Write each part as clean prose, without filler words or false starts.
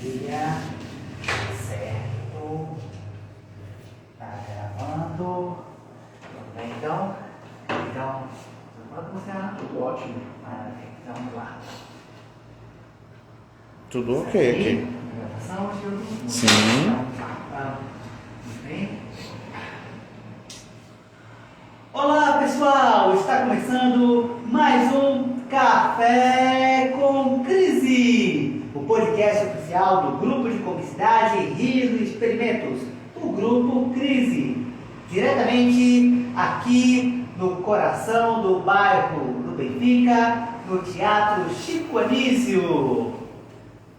Maravilha. Certo. Tá gravando. Tudo bem, então? Pode funcionar? Tudo ótimo. Maravilha. Então, vamos lá. Tudo ok aqui. Gravação, Gil? Sim. Muito bem. Olá, pessoal! Está começando mais um Café com Crise, o podcast oficial do Grupo de Comicidade, Riso e Experimentos, o Grupo Crise, diretamente aqui no coração do bairro do Benfica, no Teatro Chico Anísio.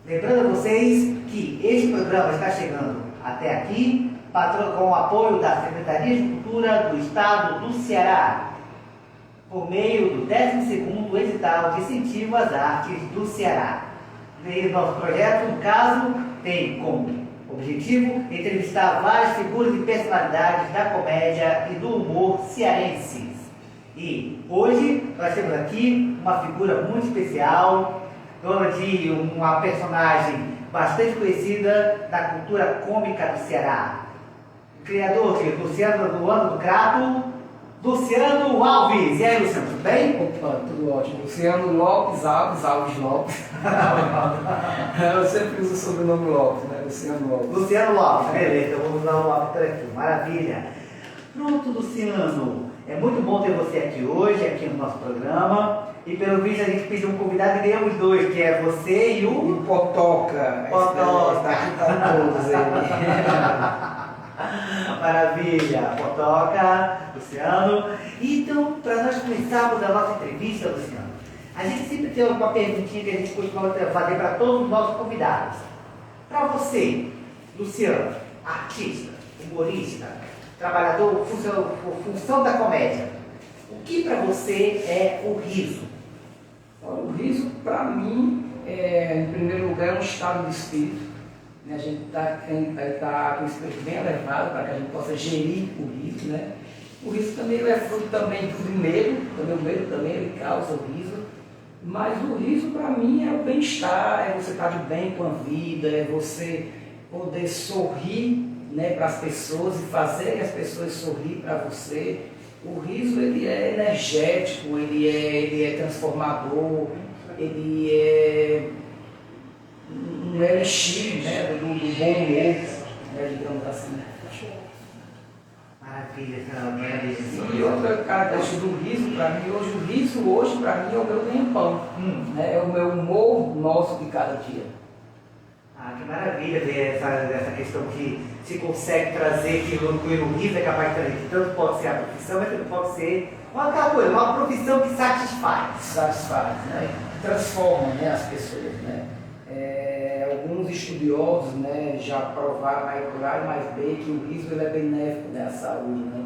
Lembrando a vocês que este programa está chegando até aqui com o apoio da Secretaria de Cultura do Estado do Ceará, por meio do 12º Edital de Incentivo às Artes do Ceará. E nosso projeto, no caso, tem como objetivo entrevistar várias figuras e personalidades da comédia e do humor cearenses. E hoje nós temos aqui uma figura muito especial, dona de uma personagem bastante conhecida da cultura cômica do Ceará. Criador de Luciano do Ano do Crato, Luciano Alves. E aí, Luciano, tudo bem? Opa, tudo ótimo. Luciano Lopes Alves, Alves Lopes. Eu sempre uso o sobrenome Lopes, né? Luciano Lopes. Luciano Lopes, beleza, então vamos usar o Lopes por aqui, maravilha. Pronto, Luciano, é muito bom ter você aqui hoje, aqui no nosso programa. E pelo visto a gente pediu um convidado e ganhamos dois, que é você e o Potoca. Potoca. Está aqui para todos ele. Maravilha, Potoca, Luciano. Então, para nós começarmos a nossa entrevista, Luciano, a gente sempre tem uma perguntinha que a gente costuma fazer para todos os nossos convidados. Para você, Luciano, artista, humorista, trabalhador, função da comédia, o que para você é o riso? Olha, o riso, para mim, em primeiro lugar, é um estado de espírito. A gente está com o espírito bem elevado para que a gente possa gerir o riso, né? O riso também é fruto também do medo, o medo também ele causa o riso, mas o riso para mim é o bem-estar, é você estar de bem com a vida, é você poder sorrir, né, para as pessoas e fazer as pessoas sorrir para você. O riso ele é energético, ele é transformador, ele é um elixir, né, do bom humor, né, digamos assim. Maravilha, maravilha. E outra característica do riso, para mim, hoje, o riso hoje, para mim, é o meu ganha-pão, né, é o meu humor nosso de cada dia. Ah, que maravilha ver essa questão que se consegue trazer, que o riso é capaz de trazer, que tanto pode ser a profissão, mas também pode ser uma profissão que satisfaz. Satisfaz, né, que transforma, né, as pessoas, né. Alguns estudiosos, né, já provaram mais por A mais B que o riso ele é benéfico, né, à saúde, né?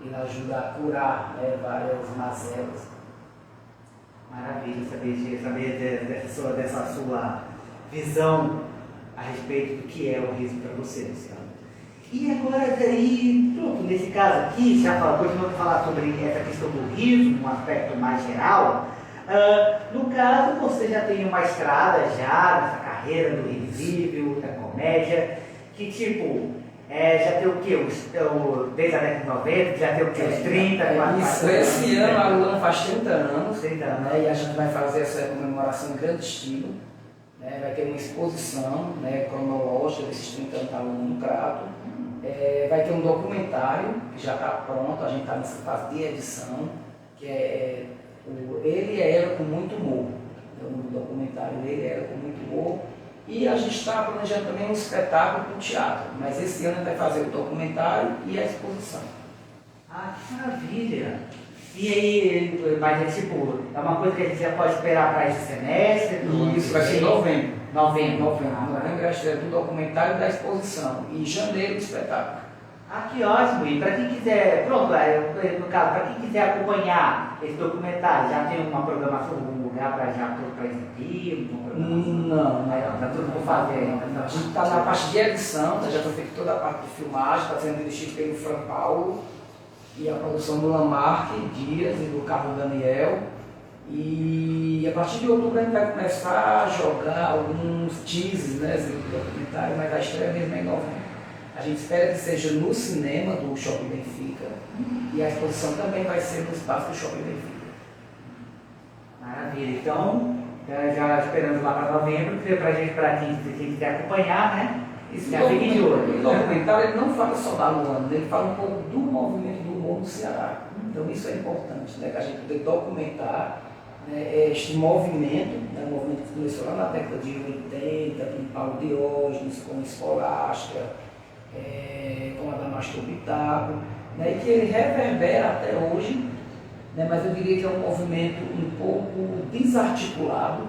Ele ajuda a curar, né, várias mazelas. Maravilha saber dessa sua visão a respeito do que é o riso para você, Luciano. E agora, pronto, nesse caso aqui, continuando a falar sobre essa questão do riso, um aspecto mais geral. No caso, você já tem uma estrada nessa carreira do invisível, da comédia, que tipo, já tem o quê? Desde a década de 90, já tem o quê? Uns 30, 40 Isso, esse ano a faz 30 anos, 30 anos. Né, e a gente vai fazer essa comemoração em grande estilo, né, vai ter uma exposição, né, cronológica desses 30 anos no Crato, vai ter um documentário que já está pronto, a gente está nessa fase de edição, que é Ele e Ela com Muito Humor. É o nome do documentário, Ele e Ela com Muito Humor. E a gente está planejando também um espetáculo para o teatro, mas esse ano a gente vai fazer o documentário e a exposição. Ah, que maravilha! E aí, mas é uma coisa que a gente já pode esperar para esse semestre? Isso, vai ser em novembro. Novembro Novembro é a estreia do documentário e da exposição. E em janeiro o espetáculo. Ah, que ótimo! E para quem quiser, pronto, no caso, para quem quiser acompanhar esse documentário, já tem uma programação, algum lugar para exibir? Não, Está tudo por fazer ainda. A gente está na parte de edição, já foi feita toda a parte de filmagem, está sendo dirigido pelo Fran Paulo, e a produção do Lamarck Dias e do Carlos Daniel. E a partir de outubro a gente vai começar a jogar alguns teasers, né, documentários, mas a estreia mesmo é em novembro. A gente espera que seja no cinema do Shopping Benfica e a exposição também vai ser no espaço do Shopping Benfica. Maravilha. Então, já esperando lá para novembro, para quem quiser acompanhar, né? Já fique de olho. O documentário ele não fala só da Luana, ele fala um pouco do movimento do humor no Ceará. Então isso é importante, né, que a gente poder documentar, né, este movimento, né, um movimento que começou lá na década de 80, com Paulo Diógenes, com Escolástica, com Adamastor Bitácio, né, e que ele reverbera até hoje, né, mas eu diria que é um movimento um pouco desarticulado,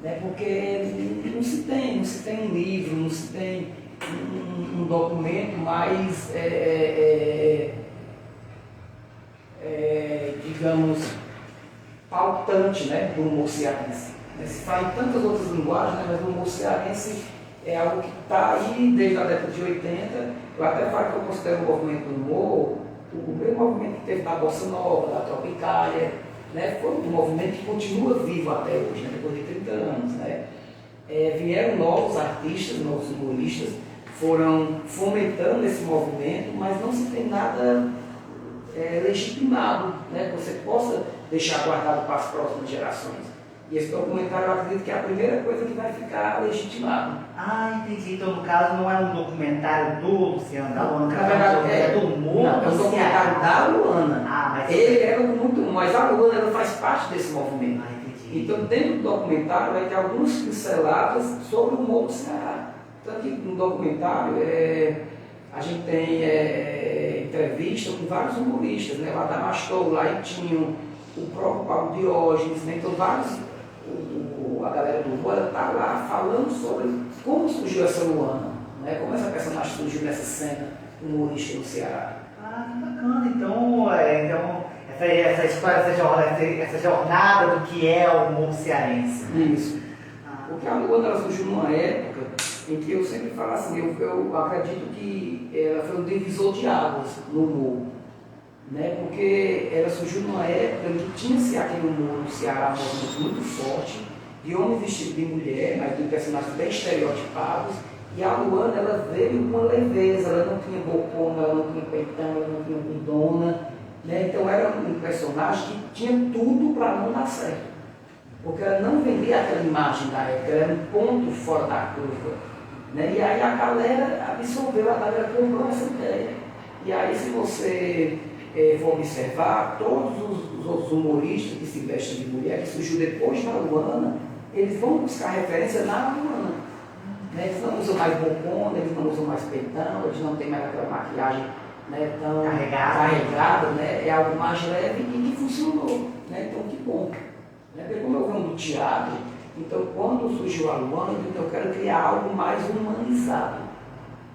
né, porque não se tem um livro, não se tem um documento mais, digamos, pautante, né, do humor cearense. Se fala em tantas outras linguagens, né, mas o humor cearense é algo que está aí desde a década de 80. Eu até falo que eu considero o movimento do humor o mesmo movimento que teve da Bossa Nova, da Tropicália, né, foi um movimento que continua vivo até hoje, né, depois de 30 anos. Né. Vieram novos artistas, novos humoristas, foram fomentando esse movimento, mas não se tem nada legitimado, né, que você possa deixar guardado para as próximas gerações. E esse documentário eu acredito que é a primeira coisa que vai ficar legitimado. Ah, entendi. Então, no caso, não é um documentário do Luciano da Luana, na verdade, é do humor. Não, é um documentário da Luana. Mas ele é muito, mas a Luana ela faz parte desse movimento. Entendi. Então, dentro do documentário vai ter algumas pinceladas sobre o humor do Ceará. Tanto que no documentário a gente tem entrevista com vários humoristas, né? O Adamastor, o Laitinho, o próprio Paulo Diógenes, né? Então vários, a galera do humor está lá falando sobre como surgiu essa Luana, né? Como essa personagem surgiu nessa cena humorista no Ceará. Ah, que bacana. Então essa história, essa jornada do que é o humor cearense. Isso. Porque a Luana ela surgiu numa época em que eu sempre falo assim, eu acredito que ela foi um divisor de águas no humor, né? Porque ela surgiu numa época em que tinha-se aquele humor no Ceará, um movimento muito forte, de homem vestido de mulher, mas de personagens bem estereotipados, e a Luana ela veio com uma leveza, ela não tinha bocona, ela não tinha peitão, ela não tinha bundona, né? Então era um personagem que tinha tudo para não dar certo. Porque ela não vendia aquela imagem da época, ela era um ponto fora da curva. Né? E aí a galera absorveu, a galera comprou essa ideia. E aí se você for observar, todos os outros humoristas que se vestem de mulher, que surgiu depois da Luana, eles vão buscar referência na Luana. Né? Eles não usam mais bocona, eles não usam mais peitão, eles não têm mais aquela maquiagem, né, tão carregada, né? É algo mais leve e que funcionou. Né? Então que bom. Porque como eu venho do teatro, então quando surgiu a Luana, então eu quero criar algo mais humanizado,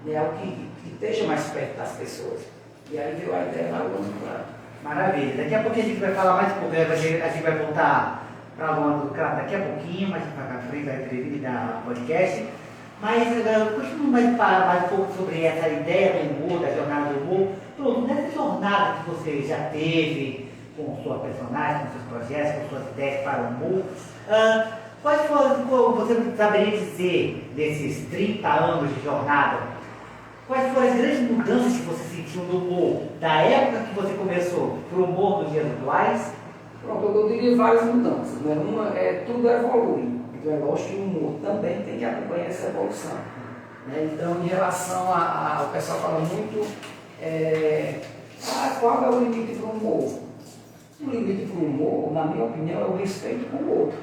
né? Algo que esteja mais perto das pessoas. E aí veio a ideia da Luana do Crato. Maravilha. Daqui a pouquinho a gente vai falar mais um pouco, a gente vai voltar para a Luana do Crato daqui a pouquinho, mas vai para frente, vai entrevista, podcast. Mas continuando mais um pouco sobre essa ideia do humor, da jornada do humor. Pronto, nessa jornada que você já teve com sua personagem, com seus projetos, com suas ideias para o humor, quais foram, você saberia dizer, desses 30 anos de jornada, quais foram as grandes mudanças que você sentiu no humor, da época que você começou para o humor dos dias atuais? Pronto, eu diria várias mudanças. Né? Uma tudo evolui. Então é lógico que o humor também tem que acompanhar essa evolução. Né? Então, em relação o pessoal fala muito, qual é o limite para o humor? O limite para o humor, na minha opinião, é o respeito com o outro.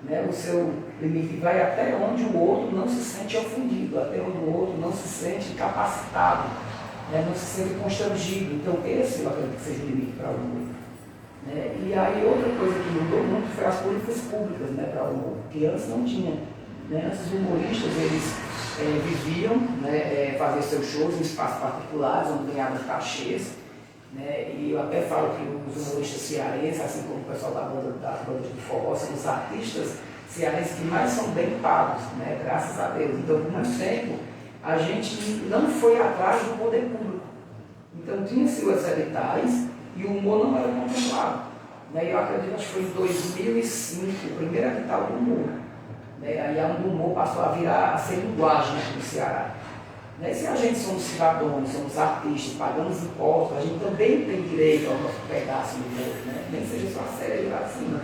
Né? O seu limite vai até onde o outro não se sente ofendido, até onde o outro não se sente incapacitado, né? Não se sente constrangido. Então, esse eu acredito que seja o limite para o humor. Né? E aí, outra coisa que mudou muito foi as políticas públicas, né, para o humor, que antes não tinha. Né? Antes os humoristas, eles viviam, né, fazer seus shows em espaços particulares, onde ganhavam cachês. Né? E eu até falo que os humoristas cearenses, assim como o pessoal das bandas de forró, são os artistas cearenses que mais são bem pagos, né? Graças a Deus. Então, por muito tempo, a gente não foi atrás do poder público. Então, tinha-se os editais e o humor não era contemplado. Né? Eu acredito que foi em 2005, o primeiro edital do humor. Né? Aí a do humor passou a ser linguagem aqui no Ceará. Né? Se a gente somos cidadãos, somos artistas, pagamos impostos, a gente também tem direito ao nosso pedaço do humor, né? Nem que seja só a série lá acima.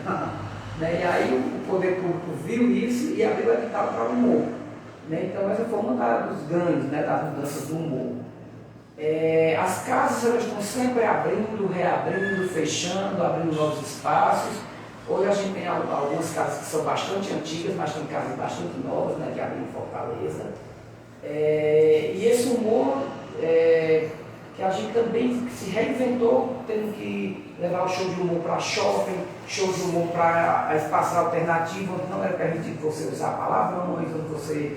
Né? E aí o poder público viu isso e abriu o edital para o humor. Né? Então essa foi uma dos ganhos, né, das mudanças do humor. As casas elas estão sempre abrindo, reabrindo, fechando, abrindo novos espaços. Hoje a gente tem algumas casas que são bastante antigas, mas tem casas bastante novas, né, que abriram em Fortaleza. E esse humor que a gente também se reinventou, tendo que levar o show de humor para shopping, show de humor para espaços alternativos, onde não é permitido você usar palavrões, onde você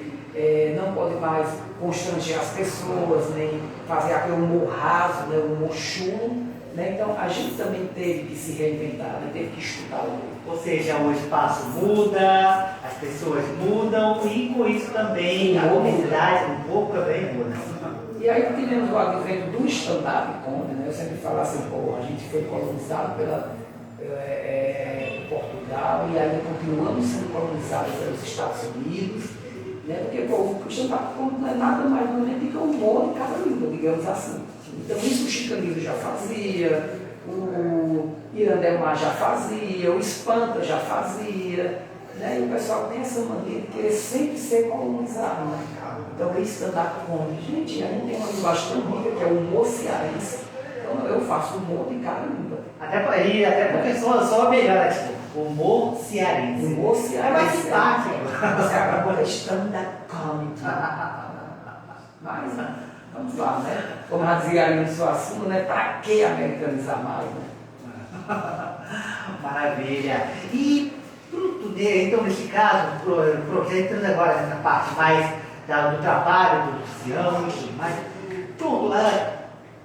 não pode mais constranger as pessoas, nem fazer aquele humor raso, né, o humor chulo. Né? Então a gente também teve que se reinventar, né? Teve que estudar o humor. Ou seja, o espaço muda, as pessoas mudam e com isso também a comunidade um pouco também muda. E aí tivemos o advento do stand-up comedy, né? Eu sempre falo assim, pô, a gente foi colonizado por Portugal e ainda continuamos sendo colonizados pelos Estados Unidos, né? Porque pô, o stand-up comedy não é nada mais do que o humor de cada língua, digamos assim. Então isso o Chicanismo já fazia, o Irandelmar já fazia, o Espanta já fazia, né? E o pessoal tem essa mania de querer sempre ser colonizado, né? Então o stand-up comedy, gente, a gente tem uma linguagem tão rica que é o humor cearense. Então eu faço humor de cada língua. Até porque só melhor aqui. Humor cearense. Humor cearense. É mais simpático. Você acabou de stand-up comedy. Mas vamos lá, né? Como já dizia ali no seu assunto, né? Para que americanizar mais, né? Maravilha. E então nesse caso, entrando agora nessa parte mais do trabalho, do Luciano e tudo mais, pronto,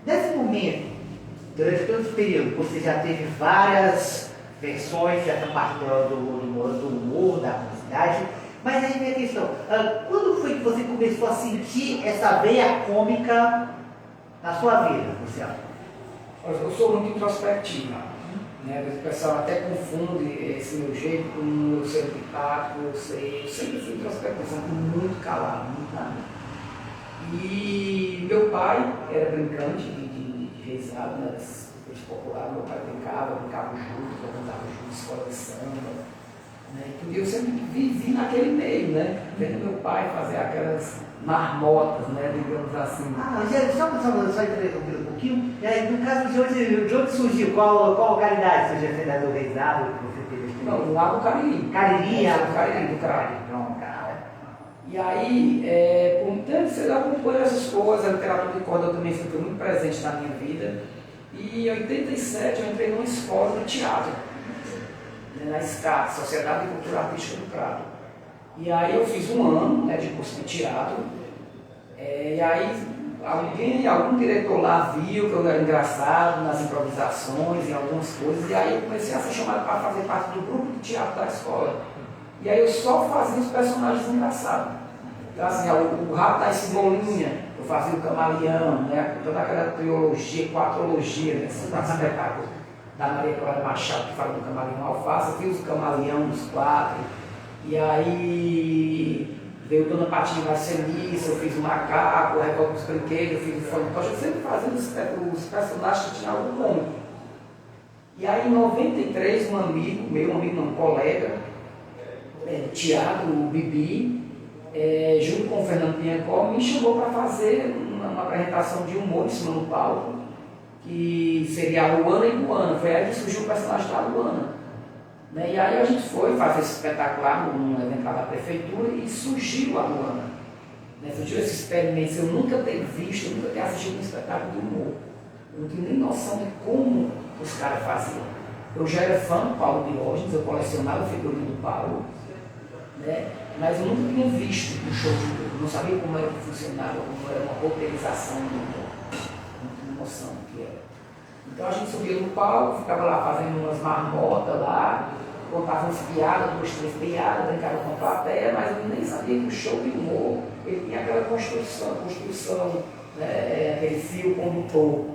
nesse momento, durante todo esse período, você já teve várias versões dessa parte do humor, da publicidade, mas aí vem a questão, quando foi que você começou a sentir essa veia cômica na sua vida, Luciano? Eu sou muito introspectivo, né? O pessoal até confunde esse meu jeito com o meu ser empático, eu sempre fui introspectivo, sempre muito calado, muito nada. E meu pai era brincante de risada, né? Das coisas populares, meu pai brincava junto, eu cantava junto, escola de samba. Né? E eu sempre vivi naquele meio, né? Vendo meu pai fazer aquelas marmotas, né? Digamos assim. Só interromper um pouquinho. E aí, no caso de onde surgiu? Qual localidade surgiu a cidade do Reisado que você teve? Não, lá do Cariri. Cariri, do Cariri. Pronto, cara. E aí, por tempo, você acompanha essas coisas, a literatura de corda também foi muito presente na minha vida. E em 87 eu entrei numa escola de teatro, né, na SCAT, Sociedade de Cultura Artística do Prado. E aí eu fiz um ano, né, de curso de teatro. E aí algum diretor lá viu que eu era engraçado nas improvisações, em algumas coisas, e aí eu comecei a ser chamado para fazer parte do grupo de teatro da escola. E aí eu só fazia os personagens engraçados. Então assim, o Rato da Cebolinha, eu fazia o Camaleão, né? Toda aquela trilogia, quatrologia, né? Esse espetáculo da Maria Clara Machado, que fala do Camaleão Alface, eu fiz o Camaleão dos quatro. E aí veio Dona Patinha Marcelissa, eu fiz o Macaco, o Revolta dos Brinquedos, eu fiz o Fantoche, eu sempre fazia os personagens que tinham algo cômico. E aí em 93, um colega, Tiago, o Bibi, junto com o Fernando Piancó, me chamou para fazer uma apresentação de humor em cima do palco, que seria a Luana e Luana. Foi aí que surgiu o personagem da Luana. Né? E aí a gente foi fazer esse espetáculo lá num evento lá da prefeitura e surgiu a Luana. Né? Surgiu essa experiência, eu nunca ter visto, eu nunca ter assistido um espetáculo de humor. Eu não tinha nem noção de como os caras faziam. Eu já era fã do Paulo Diógenes, eu colecionava o figurino do Paulo, né? Mas eu nunca tinha visto um show de humor, eu não sabia como era que funcionava, como era uma roteirização do humor, não tinha noção do que era. Então a gente subia no palco, ficava lá fazendo umas marmotas lá, contava umas piadas, 2, 3 piadas, brincava com a plateia, mas eu nem sabia que o show de humor ele tinha aquela construção, né? Aquele fio condutor,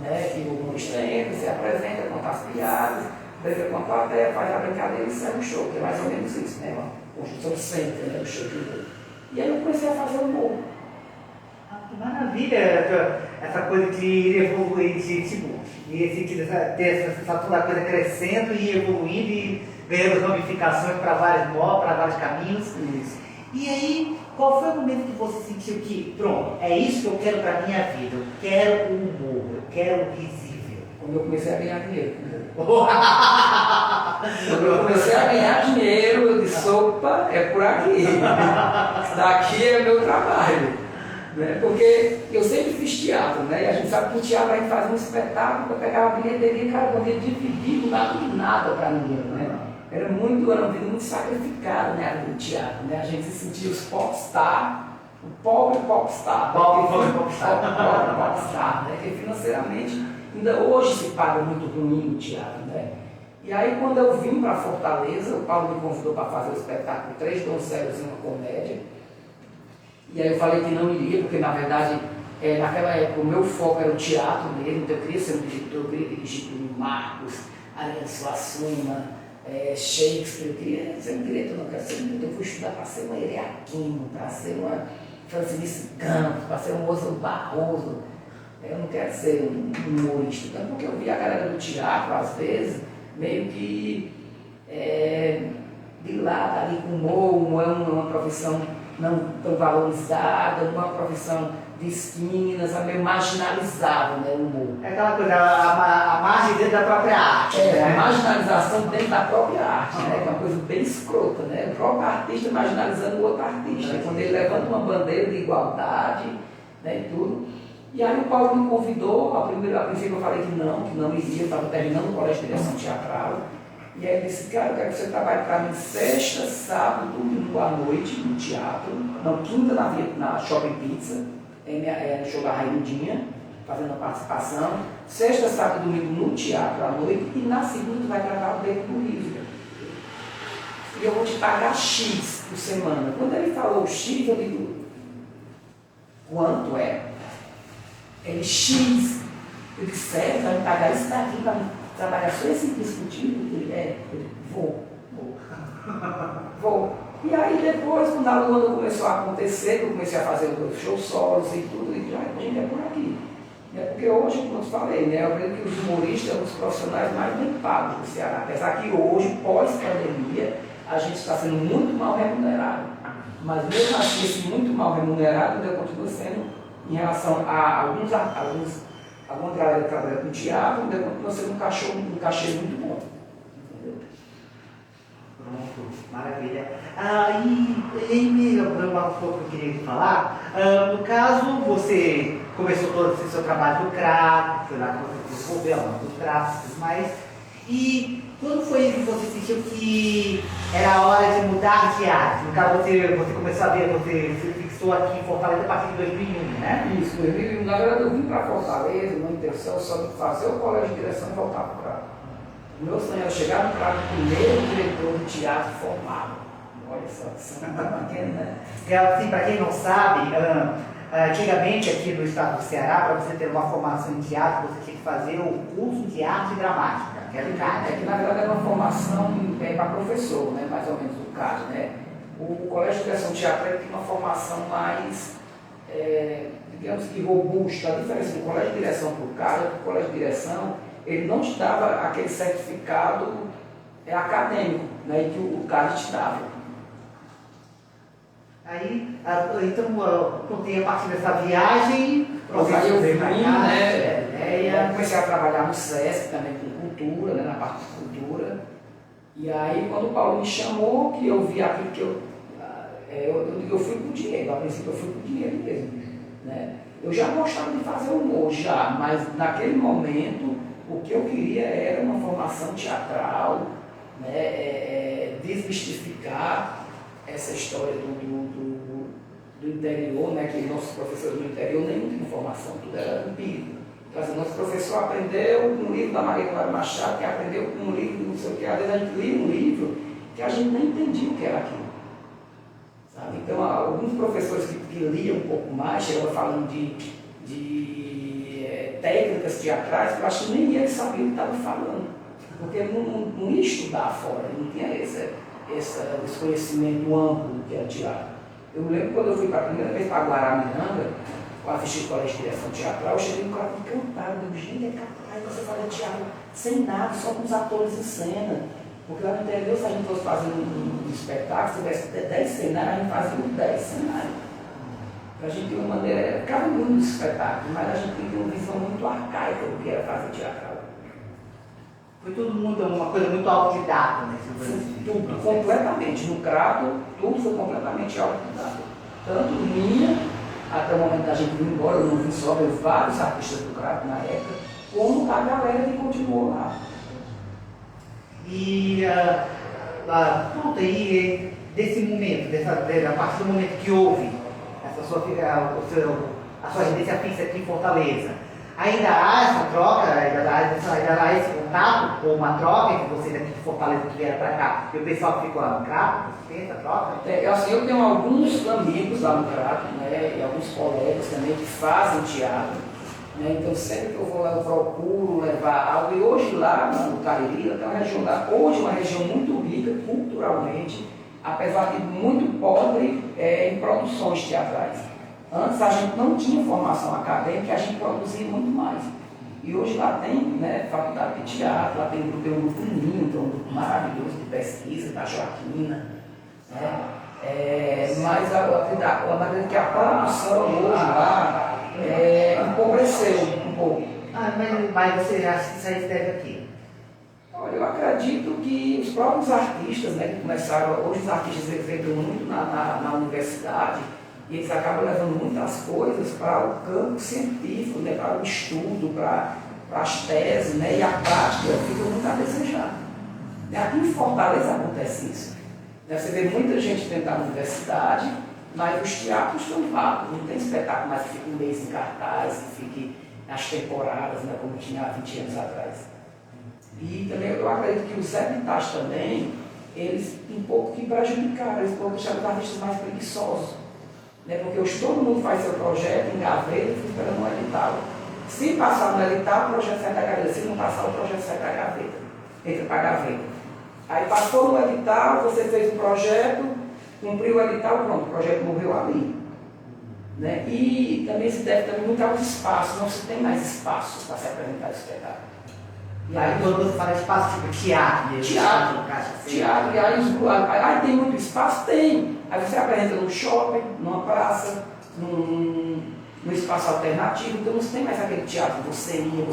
né? Que o humorista entra, se apresenta, conta as piadas, brinca com a plateia, faz a brincadeira e sai no show, que é mais ou menos isso, né? Uma construção sempre, né? O show de humor. E aí eu comecei a fazer humor. Que maravilha essa coisa de ir evoluir, ter essa toda coisa crescendo e evoluindo e ganhando ramificações para vários caminhos. Isso. E aí, qual foi o momento que você sentiu que, pronto, é isso que eu quero para minha vida, eu quero o humor, eu quero o risível? Quando eu comecei a ganhar dinheiro. Quando eu comecei a ganhar dinheiro, eu disse, opa, é por aqui. Daqui é meu trabalho. Né? Porque eu sempre fiz teatro, né? E a gente sabe que o teatro a gente fazia um espetáculo, eu pegava a bilheteria, cara, eu podia dividir, não dava nada para ninguém, né? Era uma vida muito sacrificada, né, no teatro, né? A gente se sentia os popstar, o pobre popstar, pobre popstar, né? Que financeiramente ainda hoje se paga muito ruim no teatro, né? E aí quando eu vim para Fortaleza, o Paulo me convidou para fazer o espetáculo Três Doncelos e uma Comédia. E aí eu falei que não iria, porque na verdade, naquela época o meu foco era o teatro mesmo, então eu queria ser um diretor, eu queria dirigir Túlio Marcos, Ariano Suassuna, Shakespeare, eu queria ser um diretor, não quero ser um diretor, eu fui estudar para ser uma Iriaquino, para ser uma Francinice Campos, para ser um Oswald Barroso. Eu não quero ser um humorista, tanto porque eu vi a galera do teatro, às vezes, meio que de lado ali com humor, uma profissão não tão valorizada, uma profissão de esquinas, meio marginalizada, né, o humor. É aquela coisa, a margem dentro da própria arte. A marginalização dentro da própria arte, né, que é uma coisa bem escrota, né? O próprio artista marginalizando o outro artista, quando ele levanta uma bandeira de igualdade, né, e tudo. E aí o Paulo me convidou, a princípio eu falei que não iria, eu estava terminando o colégio de direção teatral. E aí ele disse, cara, eu quero que você trabalhe para mim sexta, sábado, domingo à noite no teatro, não, quinta na Shopping Pizza, no show da Raimundinha, fazendo a participação, sexta, sábado e domingo no teatro à noite, e na segunda tu vai gravar o Beco do Rio. E eu vou te pagar X por semana. Quando ele falou X, eu digo, quanto é? Ele X. Eu disse, sério, vai me pagar isso daqui para mim trabalhar só esse discutido? Ele, vou. E aí depois, quando a Luana começou a acontecer, que eu comecei a fazer os shows solos e tudo, e já, gente, é por aqui. Porque hoje, como eu te falei, né, eu acredito que os humoristas são os profissionais mais bem pagos do Ceará. Apesar que hoje, pós-pandemia, a gente está sendo muito mal remunerado. Mas mesmo assim, esse muito mal remunerado ainda continua sendo, em relação a alguma galera que trabalha com teatro, ainda continua sendo um cachê muito bom. Entendeu? Pronto, maravilha. E aí me lembrou um pouco que eu queria falar. No caso, você começou todo o seu trabalho do CRA, foi lá que você desenvolveu alguns traços e tudo mais. E quando foi que você sentiu que era a hora de mudar de arte? No caso, você começou a ver, você se fixou aqui em Fortaleza a partir de 2001, né? Isso, 2001. Na verdade, eu vim para Fortaleza, uma intenção só de fazer o colégio de direção e voltar para o CRA. O meu sonho era chegar no CRA como primeiro diretor de teatro formado. Olha só, isso é muito pequeno, né? Assim, para quem não sabe, antigamente aqui no estado do Ceará, para você ter uma formação em teatro, você tinha que fazer o curso de arte dramática. Que na verdade é uma formação para professor, né, mais ou menos no caso, né? O Colégio de Direção Teatral tem uma formação mais, digamos que robusta. A diferença do Colégio de Direção para o cara é que o Colégio de Direção ele não te dava aquele certificado acadêmico, né, que o CAD te dava. Aí, então, contei a partir dessa viagem, aí eu vim, né, comecei a trabalhar no SESC também com cultura, né, na parte de cultura. E aí, quando o Paulo me chamou, que eu vi aquilo que eu fui com dinheiro, a princípio eu fui com dinheiro mesmo. Né? Eu já gostava de fazer humor, mas naquele momento, o que eu queria era uma formação teatral, né, desmistificar essa história do interior, né, que nossos professores do interior nenhum tinham formação, tudo era empírico. Então, assim, nosso professor aprendeu com um livro da Maria Clara Machado, que aprendeu com um livro, não sei o que, às vezes a gente lia um livro que a gente nem entendia o que era aquilo. Sabe? Então, alguns professores que liam um pouco mais, chegavam falando de técnicas teatrais, que eu acho que nem eles sabiam o que estavam falando. porque não ia estudar fora, não tinha esse conhecimento amplo do que era teatro. Eu me lembro quando eu fui para a primeira vez para Guaramiranga, com a ficha de colégio de direção teatral, eu cheguei no cara encantado, eu digo, gente, é capaz de você fazer teatro sem nada, só com os atores em cena. Porque lá no interior, se a gente fosse fazer um espetáculo, se tivesse 10 cenários, a gente fazia 10 cenários. A gente tem uma maneira, ficava muito espetáculo, mas a gente tem uma visão muito arcaica do que era fazer teatral. Foi todo mundo uma coisa muito autodidata, né? Tudo, completamente. No Crato, tudo foi completamente autodidata. Tanto minha, até o momento da gente ir embora, eu não vim só, veio vários artistas do Crato na época, como a galera que continuou lá. E conta aí desse momento, a partir do momento que houve a sua residência fixa aqui em Fortaleza, ainda há essa troca, ainda há esse contato, ou uma troca entre vocês aqui de Fortaleza que vieram para cá e o pessoal que ficou lá no Crato? Tem essa troca? Assim, eu tenho alguns amigos lá no Crato, né, e alguns colegas também que fazem teatro. Né, então sempre que eu vou lá eu procuro levar algo. E hoje lá no Cariri, tem uma região lá, hoje uma região muito rica culturalmente, apesar de muito pobre em produções teatrais. Antes a gente não tinha formação acadêmica, a gente produzia muito mais. E hoje lá tem, né, faculdade de teatro, lá tem um grupo lindo, tem um grupo maravilhoso de pesquisa, da Joaquina. Né? Mas a maneira que a produção hoje lá empobreceu um pouco. Mas você acha que isso aí deve aqui? Olha, eu acredito que os próprios artistas, né, que começaram, hoje os artistas entram muito na universidade, e eles acabam levando muitas coisas para o campo científico, né, para o estudo, para as teses, né, e a prática fica muito a desejar. Aqui em Fortaleza acontece isso. Você vê muita gente tentar na universidade, mas os teatros estão vagos, não tem espetáculo mais que fique um mês em cartaz, que fique nas temporadas, né, como tinha há 20 anos atrás. E também eu acredito que os editais também, eles um pouco que prejudicaram, eles deixaram os artistas mais preguiçosos. Né, porque hoje todo mundo faz seu projeto, engaveta e fica esperando um edital. Se passar no edital, o projeto sai da gaveta. Se não passar, o projeto sai da gaveta. Entra para a gaveta. Aí passou no edital, você fez o projeto, cumpriu o edital, pronto, o projeto morreu ali. Né? E também se deve também muito aos espaços, não se tem mais espaço para se apresentar o espetáculo. E aí quando você fala espaço tipo teatro, e aí tem muito espaço? Tem. Aí você apresenta num shopping, numa praça, num espaço alternativo, então não tem mais aquele teatro, você ia,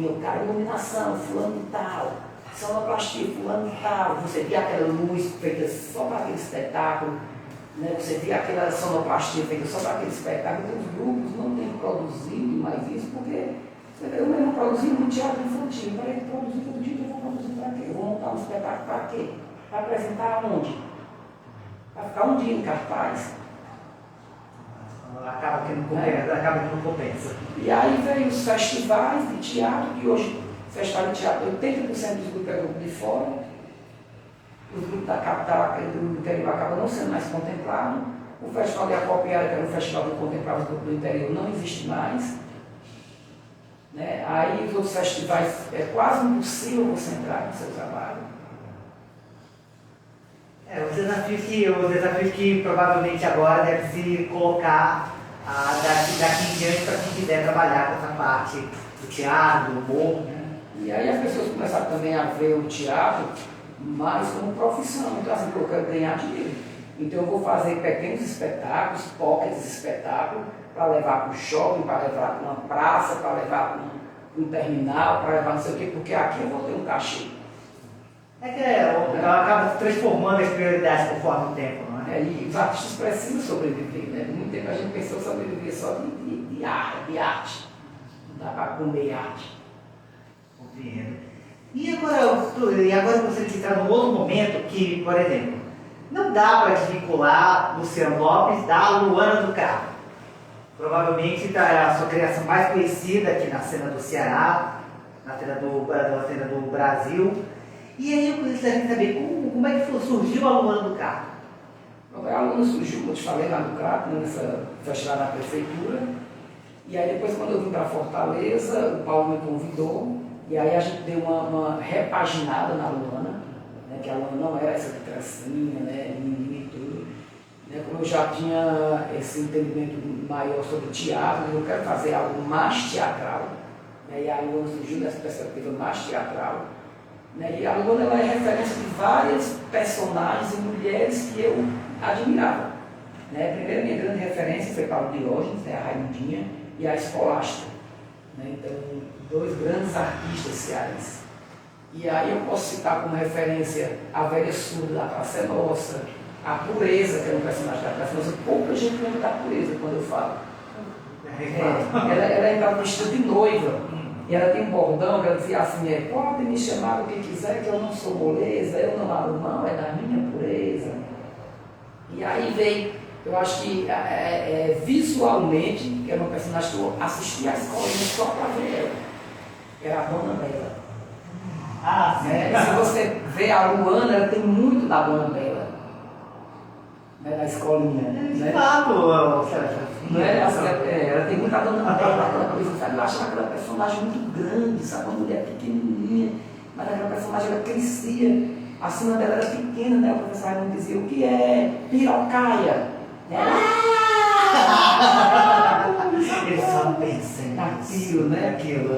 o cara, iluminação, fulano e tal, sonoplastia, fulano e tal, você via aquela luz feita só para aquele espetáculo, né? Você via aquela sonoplastia feita só para aquele espetáculo, então os grupos não têm produzido mais isso, porque eu mesmo produzi um teatro infantil, eu falei, produzir todo dia, eu vou produzir para quê? Eu vou montar um espetáculo para quê? Para apresentar onde? Para ficar um dia em cartaz. Acaba que não compensa. E aí veio os festivais de teatro, que hoje, festival de teatro, 80% dos grupos é grupo de fora, os grupos da capital do interior acabam não sendo mais contemplados, o festival de Acopiara, que era um festival que contemplava os grupos do interior, não existe mais. Né? Aí os outros festivais, é quase impossível você entrar no seu trabalho. O desafio que provavelmente agora deve se colocar daqui em diante para quem quiser trabalhar com essa parte do teatro, do humor. Né? E aí as pessoas começaram também a ver o teatro mais como profissão, então assim, eu quero ganhar dinheiro. Então eu vou fazer pequenos espetáculos, pockets espetáculos, para levar para o shopping, para levar para uma praça, para levar para um terminal, para levar não sei o quê, porque aqui eu vou ter um cachê. Ela acaba se transformando as prioridades conforme o tempo, não é? E os artistas precisam sobreviver, né? Muito tempo a gente pensou sobreviver só de arte. Não dá para comer arte. Compreendo. E agora você está num outro momento que, por exemplo, não dá para desvincular Luciano Lopes da Luana do Carmo. Provavelmente está a sua criação mais conhecida aqui na cena do Ceará, na cena do Brasil. E aí eu gostaria de saber como é que surgiu a Luana do Carmo? A Luana surgiu, como eu te falei, lá no Crato, nessa festival na prefeitura. E aí depois, quando eu vim para Fortaleza, o Paulo me convidou E aí a gente deu uma repaginada na Luana, né, que a Luana não era essa tracinha, né, menina e tudo. Né, como eu já tinha esse entendimento maior sobre teatro, eu quero fazer algo mais teatral. Né, e a Luana surgiu dessa perspectiva mais teatral. Né, e a Luana ela é referência de várias personagens e mulheres que eu admirava. Né, a primeira minha grande referência foi Paulo Diógenes, né, a Raimundinha, e a Escolástica. Né, então, dois grandes artistas cearenses. E aí eu posso citar como referência a Velha Surda da Praça é Nossa, a Pureza, que é um personagem da Praça é Nossa. Pouca gente lembra da Pureza quando eu falo. Ela entrava vestida de noiva. E ela tem um bordão que ela dizia assim, pode me chamar o que quiser, que eu não sou moleza, eu não abro mão, é da minha pureza. E aí veio, eu acho que visualmente, que era uma personagem que eu assistia à escola só para ver ela. Era a Dona Bela. Ah, sim. Se você vê a Luana, ela tem muito da Dona Bela. Né, da escolinha. De Né? fato, ela tem muita Dona Bela, aquela coisa, sabe? Eu acho aquela personagem muito grande, sabe? Uma mulher pequenininha, mas aquela personagem ela crescia, a cima dela era pequena, né? O professor Raimundo dizia, o que é pirocaia? Né? Eles só pensam naquilo, né? Aquilo.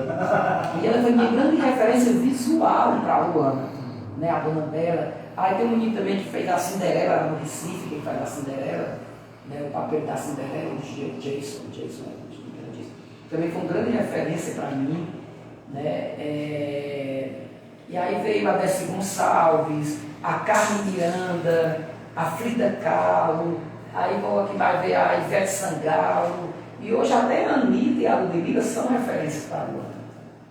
E ela foi minha grande referência visual para a Luana, né? A Dona Bela. Aí tem um menino também que fez a Cinderela no Recife, quem faz a Cinderela, né? O papel da Cinderela, o Jason, também foi uma grande referência para mim, né? E aí veio a Desce Gonçalves, a Carmen Miranda, a Frida Kahlo, aí aqui vai ver a Ivete Sangalo, e hoje até a Anitta e a Ludmilla são referências para a Luana.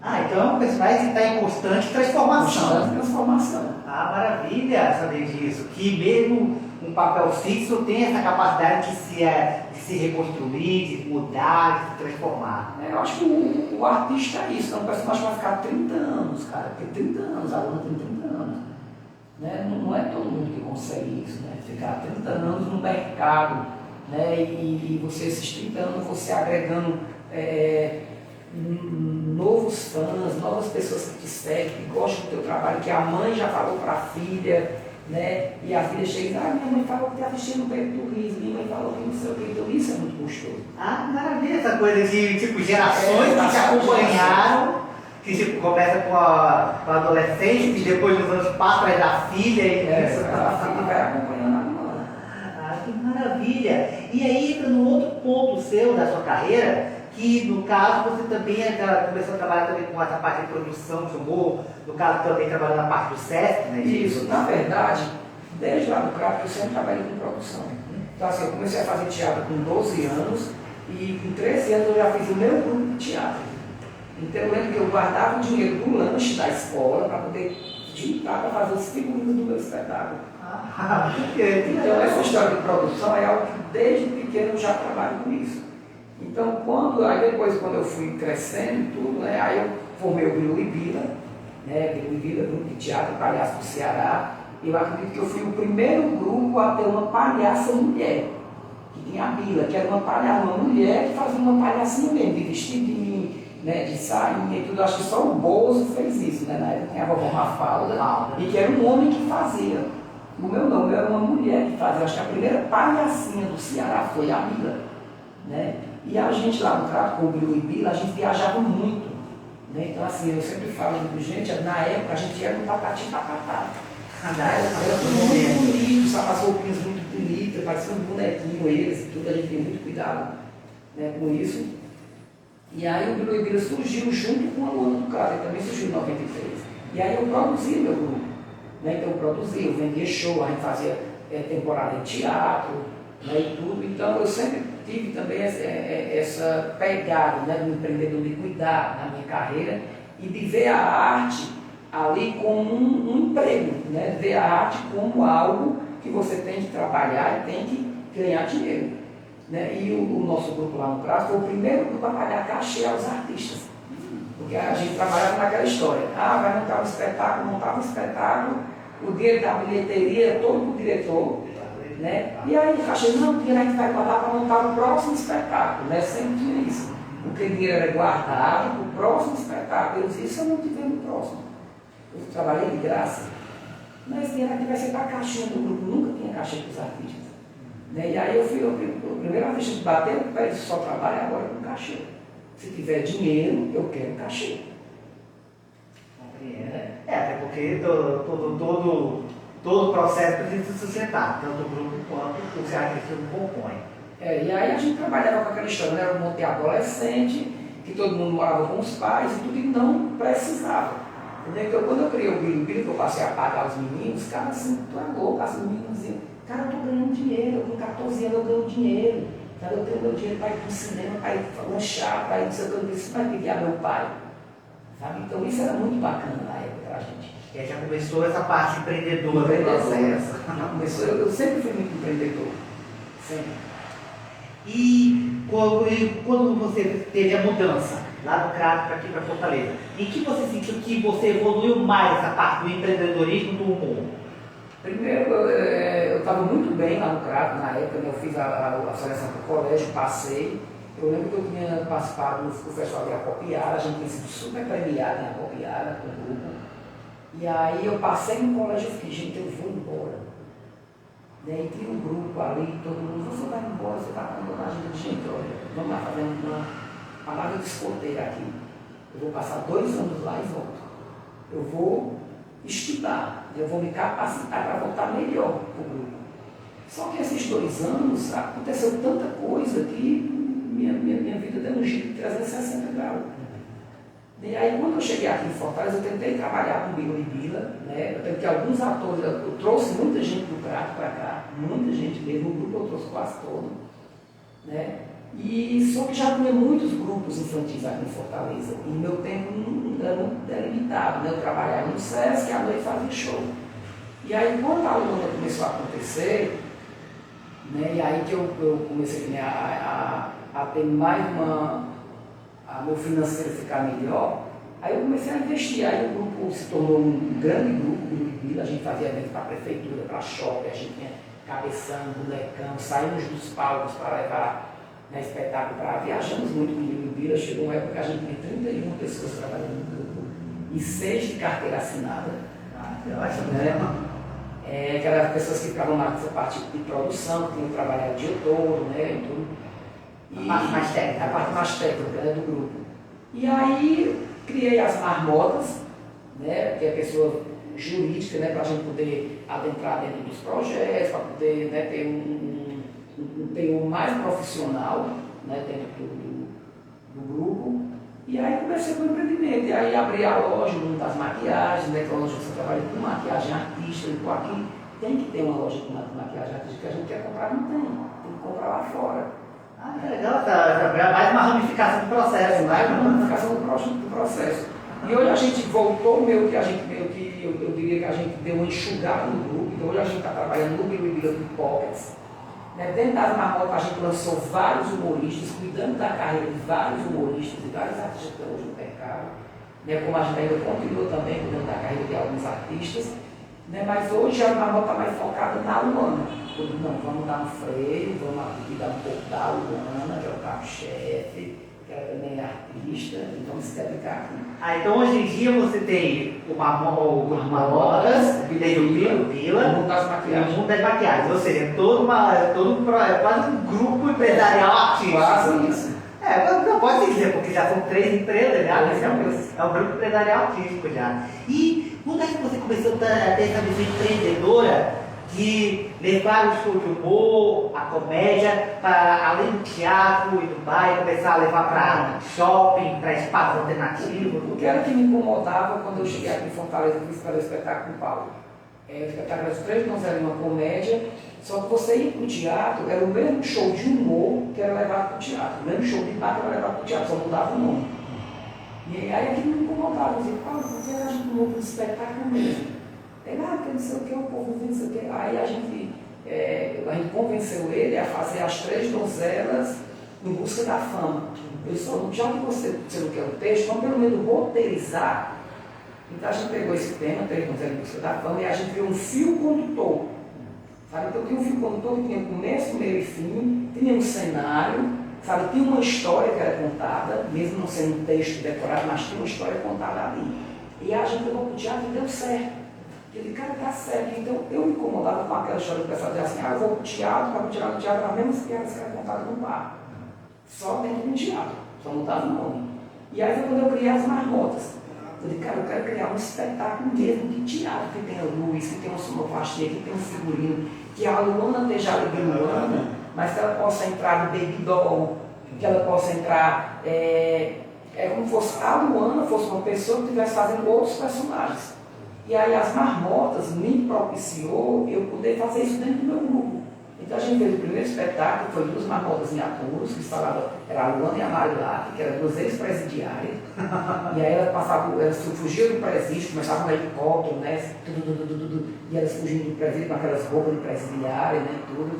Ah, então é um personagem que está em constante transformação. Constante transformação. Ah, maravilha saber disso. Que mesmo um papel fixo tem essa capacidade de se reconstruir, de mudar, de se transformar. Eu acho que o artista é isso, é um personagem que vai ficar 30 anos, cara, tem 30 anos, a Luana tem 30 anos. Né? Não é todo mundo que consegue isso, né? Ficar 30 anos no mercado, né? E você, esses 30 anos, você agregando novos fãs, novas pessoas que te seguem, que gostam do teu trabalho, que a mãe já falou para a filha, né? E a filha chega e diz, minha mãe falou que está vestindo o peito do riso, minha mãe falou que não sei o que, então isso é muito gostoso. Ah, maravilha essa coisa de tipo gerações que te acompanharam, que tipo, começa com a adolescente, e depois dos anos passa atrás da filha e a filha vai acompanhando a mãe. Ah, que maravilha! E aí entra no outro ponto seu da sua carreira, que no caso você também começou a trabalhar também com essa parte de produção de humor, no caso também trabalhando na parte do SESC, né? Isso, na verdade, desde lá do CRAP eu sempre trabalhei com produção. Então assim, eu comecei a fazer teatro com 12 anos e com 13 anos eu já fiz o meu grupo de teatro. Então eu lembro que eu guardava o dinheiro do lanche da escola para poder juntar para fazer os figurinos do meu espetáculo. Então essa história de produção é algo que desde pequeno eu já trabalho com isso. Então, depois quando eu fui crescendo e tudo, né, aí eu formei o Grilo e Bila, né, Grilo e Bila, grupo de teatro, palhaço do Ceará. Eu acredito que eu fui o primeiro grupo a ter uma palhaça mulher, que tinha a Bila, que era uma mulher que fazia uma palhacinha mesmo, de vestidinho, né, de sainha e tudo. Acho que só o Bozo fez isso, né, na época tinha a vovó Mafalda, e que era um homem que fazia. O meu não, era uma mulher que fazia. Acho que a primeira palhacinha do Ceará foi a Bila, né? E a gente lá no Crato, com o Grilo e Bila, a gente viajava muito. Né? Então, assim, eu sempre falo, gente, na época a gente ia no Patati Patatá. Era tudo muito bonito, sabe? As roupinhas muito bonitas, parecia um bonequinho eles e tudo, a gente tem muito cuidado, né, com isso. E aí o Grilo e Bila surgiu junto com a Luana do Crato, ele também surgiu em 93. E aí eu produzi meu grupo. Né? Então eu produzia, eu vendia show, a gente fazia temporada em teatro, né, e tudo. Então eu sempre tive também essa pegada, né, do empreendedor de cuidar na minha carreira e de ver a arte ali como um emprego, né, de ver a arte como algo que você tem que trabalhar e tem que ganhar dinheiro. Né? E o nosso grupo lá no CRAS foi o primeiro grupo a pagar cachê aos artistas. Porque a gente trabalhava naquela história, vai montar montava um espetáculo, o dinheiro da bilheteria todo para o diretor. Né? E aí, achei, não, porque a gente vai guardar para montar o próximo espetáculo, né? Sempre tinha isso. porque o dinheiro era guardado para o próximo espetáculo. Eu disse, isso eu não tive no próximo. Eu trabalhei de graça. Mas esse dinheiro aqui vai ser para a caixinha do grupo, nunca tinha caixa para os artistas. Né? E aí eu fui o primeiro artista que bateu o pé e só trabalha agora com cachê. Se tiver dinheiro, eu quero cachê. Compreendo. Até porque todo o processo precisa se sustentar, tanto o grupo quanto os artistas que compõem. E aí a gente trabalhava com aquela história, né? Era um monte de adolescente, que todo mundo morava com os pais e tudo, e não precisava. Entendeu? Então quando eu criei o Billy, que eu passei a pagar os meninos, os caras assim, tu é louco, os meninos diziam, cara, eu tô ganhando dinheiro, com 14 anos eu ganho dinheiro, cara, eu tenho meu dinheiro para ir para o cinema, para ir lanchar, para ir não sei o que, eu disse, vai pedir a meu pai. Sabe? Então isso era muito bacana na época pra gente. E aí já começou essa parte empreendedora do processo. Eu sempre fui muito empreendedor. Sempre. E quando você teve a mudança lá do Crato para aqui para Fortaleza, em que você sentiu que você evoluiu mais essa parte do empreendedorismo do humor? Primeiro, eu estava muito bem lá no Crato, na época, né? Eu fiz a seleção para o colégio, passei. Eu lembro que eu tinha participado do festival de Acopiara, a gente tinha sido super premiado em Acopiara com o grupo. E aí eu passei no colégio e fiquei, gente, eu vou embora. Daí tinha um grupo ali, todo mundo, você vai embora, você está abandonando a gente, gente, olha, vamos lá fazer uma palavra de escoteira aqui. Eu vou passar 2 anos lá e volto. Eu vou estudar, eu vou me capacitar para voltar melhor para o grupo. Só que esses 2 anos aconteceu tanta coisa que minha vida deu um giro de 360 graus. E aí, quando eu cheguei aqui em Fortaleza, eu tentei trabalhar com Bilo e Bila, né? Eu tentei alguns atores, eu trouxe muita gente do Crato para cá, muita gente mesmo, o grupo eu trouxe quase todo, né? E só que já tinha muitos grupos infantis aqui em Fortaleza, e meu tempo era muito delimitado, né? Eu trabalhava no SESC e à noite fazia show. E aí, quando a Luna começou a acontecer, né? E aí que eu comecei a ter mais meu financeiro ficar melhor, aí eu comecei a investir, aí o grupo se tornou um grande grupo, a gente fazia evento para a prefeitura, para shopping, a gente tinha cabeção, bonecão, saímos dos palcos para levar, né, espetáculo para viajamos muito com o Bila, chegou uma época que a gente tinha 31 pessoas trabalhando no grupo e 6 de carteira assinada. Aquelas pessoas que ficavam lá nessa parte de produção, que tinham trabalhado o dia todo, né, e tudo. A parte mais técnica. A parte mais técnica, né, do grupo. E aí criei as marmotas, né, que é a pessoa jurídica, né, para a gente poder adentrar dentro dos projetos, para poder, né, ter um teor mais profissional, né, dentro do grupo. E aí comecei com o empreendimento. E aí abri a loja, o das maquiagens, né, que é uma loja que você trabalha com maquiagem artística. E aqui tem que ter uma loja com maquiagem artística que a gente quer comprar, não tem que comprar lá fora. Que legal, tá mais uma ramificação do processo, mais uma ramificação do processo. E hoje a gente voltou meio que eu diria que a gente deu uma enxugada no grupo. Então hoje a gente está trabalhando no Bilo e Bila com Pockets. Né? Dentro das marmotas a gente lançou vários humoristas, cuidando da carreira de vários humoristas e vários artistas que estão hoje no mercado. Né? Como a gente ainda continua também cuidando da carreira de alguns artistas. Né? Mas hoje a marmota está mais focada na Luana. Não, vamos dar um freio, vamos cuidar um pouco da Luana, que é o carro-chefe, que ela também é artista, então se dedicar aqui. Então hoje em dia você tem o Marmotas, tem o Bila, o mundo das maquiagens. O mundo das maquiagens, ou seja, quase um grupo empresarial artístico. Quase isso. Não pode se dizer, porque já são 3 empresas já, é um grupo empresarial artístico já. E quando é que você começou a ter essa visão empreendedora de levar o show de humor, a comédia, para além do teatro e do baile, começar a levar para shopping, para espaços alternativos? O que era que me incomodava quando eu cheguei aqui em Fortaleza e fiz fazer o espetáculo com o Paulo? O espetáculo das 3 donzelas, uma comédia, só que você ia para o teatro, era o mesmo show de humor que era levado para o teatro, o mesmo show de baile era levado para o teatro, só mudava o nome. E aí aquilo me incomodava, eu dizia, Paulo, por que a gente não monta um espetáculo mesmo? Ele, que não sei o que, o povo não sei o que. Aí a gente convenceu ele a fazer as 3 donzelas em busca da fama. Ele disse, já que você não quer o texto, vamos pelo menos roteirizar. Então a gente pegou esse tema, 3 donzelas em busca da fama, e a gente criou um fio condutor. Sabe? Então tinha um fio condutor que tinha começo, meio e fim, tinha um cenário, sabe? Tinha uma história que era contada, mesmo não sendo um texto decorado, mas tinha uma história contada ali. E a gente levou para o teatro e deu certo. Ele, cara, tá certo. Então eu me incomodava com aquela história do pessoal dizia assim, eu vou para o teatro, para tirar do teatro as mesmas piadas que eram contadas no bar. Só dentro de um teatro, só mudava o nome. E aí foi quando eu criei as marmotas. Eu disse, cara, eu quero criar um espetáculo mesmo de teatro, que tenha luz, que tenha uma sonoplastia, que tenha um figurino, que a aluna esteja ali Luana, mas que ela possa entrar de baby doll, que ela possa entrar, como fosse a Luana, fosse uma pessoa que estivesse fazendo outros personagens. E aí as marmotas me propiciou eu poder fazer isso dentro do meu grupo. Então a gente fez o primeiro espetáculo, foi duas marmotas em apuros, que falavam, era a Luana e a Marilá, que eram duas ex-presidiárias. E aí elas fugiam do presídio, começavam no helicóptero, né? E elas fugiam do presídio com aquelas roupas de presidiária, né? Tudo.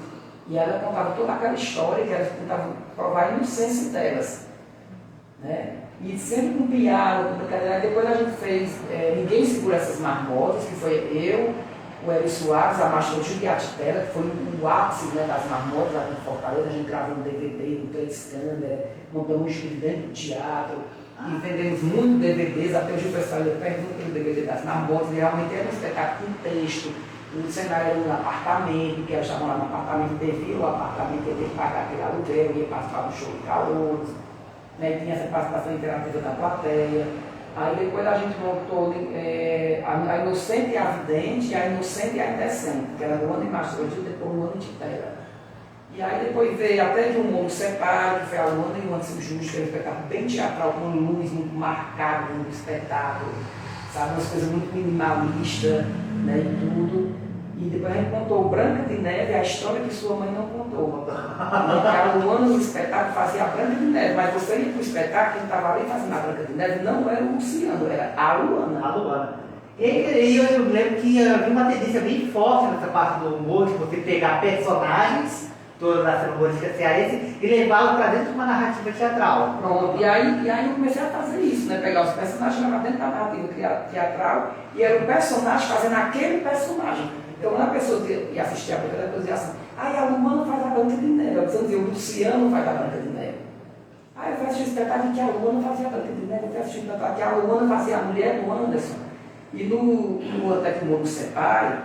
E ela contava toda aquela história que elas tentavam provar a inocência delas. Né? E sempre com piada, com brincadeira. Depois a gente fez Ninguém Segura Essas Marmotas, que foi eu, o Hélio Soares, a Márcia Juliette Tela, que foi o ápice, né, das marmotas lá em Fortaleza. A gente gravou um DVD, um três câmeras, montamos um estúdio dentro do teatro e vendemos muitos DVDs. Até hoje o pessoal pergunta pelo DVD das marmotas, e realmente era um espetáculo com texto. O cenário era um apartamento, que elas estavam lá no apartamento, devido ao apartamento, ia ter que pagar aquele aluguel, ia participar do show de calouros, né, tinha essa participação interativa da plateia. Aí depois a gente montou a Inocente e a Vidente, e a Inocente e a Indecente, que era Luana e Márcio, depois Luana e Titela. E aí depois veio até de um mundo separo, que foi a Luana e o Anselmo Justo, que era um espetáculo bem teatral, com luz muito marcada no espetáculo, sabe, umas coisas muito minimalistas, né, e tudo. E depois a gente contou Branca de Neve, a história que sua mãe não contou. A Luana no espetáculo fazia a Branca de Neve, mas você ia para o espetáculo, quem estava ali fazendo a Branca de Neve não era o Luciano, era a Luana. A Luana. E eu lembro que havia uma tendência bem forte nessa parte do humor, de você pegar personagens, todas as humorísticas cearense, e levá-los para dentro de uma narrativa teatral. Pronto, e aí eu comecei a fazer isso, né? Pegar os personagens e levar dentro da narrativa teatral, e era o personagem fazendo aquele personagem. Então, quando a pessoa ia assistir a Branca, depois dizia assim, a Luana faz a Branca de Neve. Eu precisava dizer, o Luciano faz a Branca de Neve. Aí eu fui assistir o espetáculo que a Luana fazia a Branca de Neve, eu fui assistir o espetáculo que a Luana fazia a mulher do Anderson. E no Até que o Mundo Separe,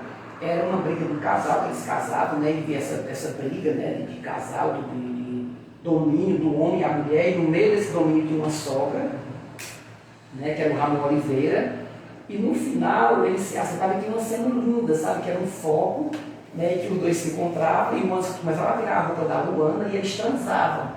era uma briga do casal, eles casavam, né? E via essa briga, né? De casal, de domínio do homem e a mulher, e no meio desse domínio tinha uma sogra, né? Que era o Ramon Oliveira. E no final, eles se acertavam e tinha uma cena linda, sabe? Que era um foco, né? Que os dois se encontravam e o Anderson começava a tirar a roupa da Luana e eles transavam,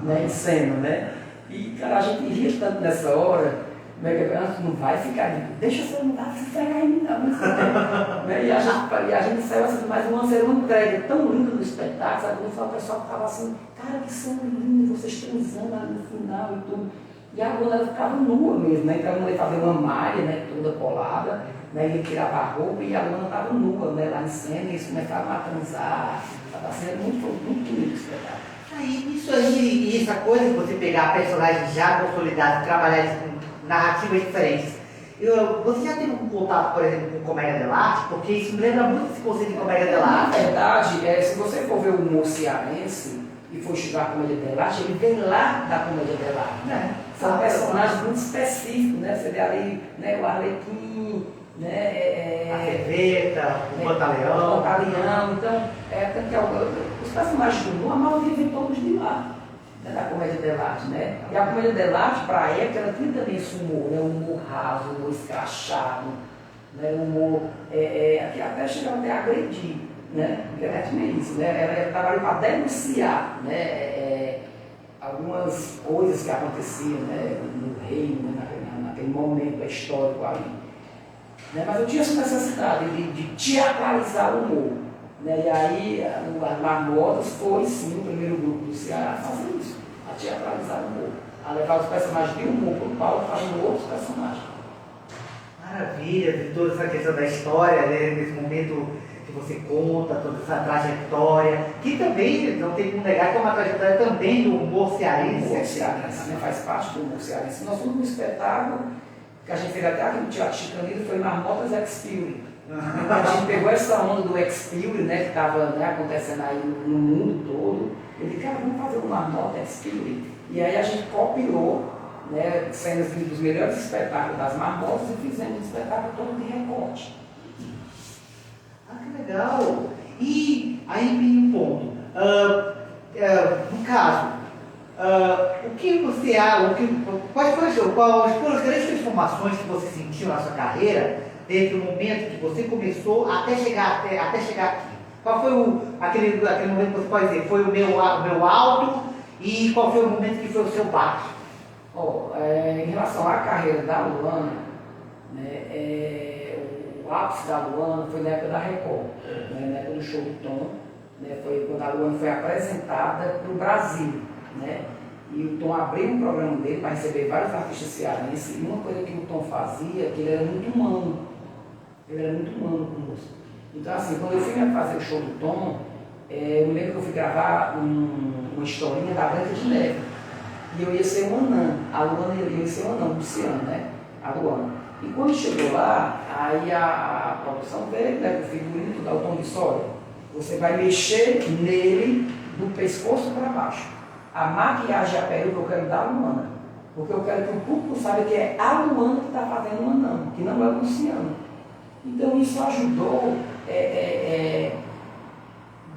né? Em cena, né? E, cara, a gente ria tanto nessa hora, né? Que Anderson não vai ficar, deixa você não vai se entregar em mim, não. Né? E a gente saiu assim, mas o Anderson era uma entrega tão linda no espetáculo, sabe? Quando o pessoal ficava assim, cara, que cena linda, vocês transando ali no final e tudo. E a Luana ela ficava nua mesmo, né? Então ela ia fazer uma malha, né, toda colada, né? Ele tirava a roupa e a Luana estava nua, né, lá em cena, e eles começavam a transar. Estava sendo muito lindo o espetáculo. Isso aí, e essa coisa de você pegar personagens já consolidados, trabalhar com narrativas diferentes. Você já teve um contato, por exemplo, com comédia dell'arte? Porque isso me lembra muito esse conceito de comédia dell'arte. Na verdade, se você for ver o humor cearense e for estudar a comédia dell'arte, ele vem lá da comédia dell'arte. São personagens muito específicos, né? Você vê ali, né, o Arlequim, né? A Cerveta, o Pantaleão. O Pantaleão. Então, os personagens do humor, a maioria vem todos de lá, né, da comédia dell'arte, né? E a comédia dell'arte, para a época, ela tinha também esse humor, né? O humor raso, o humor escrachado, né? O humor que até chegava até a agredir, né? Internet mesmo isso, né? Ela trabalhou para denunciar, né? Algumas coisas que aconteciam, né, no reino, né, naquele momento histórico ali. Né, mas eu tinha essa necessidade de teatralizar o humor. Né, e aí, as Marmotas foi sim o primeiro grupo do Ceará a fazer isso, a teatralizar o humor, a levar os personagens de humor para o palco fazendo outros personagens. Maravilha, de toda essa questão da história, né, nesse momento que você conta, toda essa trajetória, que também, não tem como negar que é uma trajetória também do humor cearense. O humor cearense, né, faz parte do humor cearense. Nós fomos um espetáculo que a gente fez até aqui no Teatro Chicanildo, foi Marmotas X-Fury. A gente pegou essa onda do X-Fury, né, que estava, né, acontecendo aí no mundo todo. Ele disse, cara, vamos fazer um Marmota Experience. E aí a gente compilou, né, cenas dos melhores espetáculos das marmotas e fizemos um espetáculo todo de recorte. Ah, que legal! E aí vem um ponto. No caso, o que você quais foram as grandes transformações que você sentiu na sua carreira desde o momento que você começou até chegar aqui? Qual foi aquele momento que você pode dizer, foi o meu alto e qual foi o momento que foi o seu baixo? Em relação à carreira da Luana, né, o ápice da Luana foi na época da Record, né, na época do show do Tom, né, foi quando a Luana foi apresentada para o Brasil, né, e o Tom abriu um programa dele para receber vários artistas cearenses, e uma coisa que o Tom fazia, que ele era muito humano conosco. Então, assim, quando eu fui fazer o show do Tom, eu me lembro que eu fui gravar uma historinha da Branca de Neve. E eu ia ser um anã. A Luana ia ser um anã, o Luciano, né? A Luana. E quando chegou lá, aí a produção veio, né? O figurino, tudo, o Tom disse, olha, você vai mexer nele do pescoço para baixo. A maquiagem e a peruca eu quero dar a Luana. Porque eu quero que o público saiba que é a Luana que está fazendo o anã, que não é o Luciano. Então isso ajudou,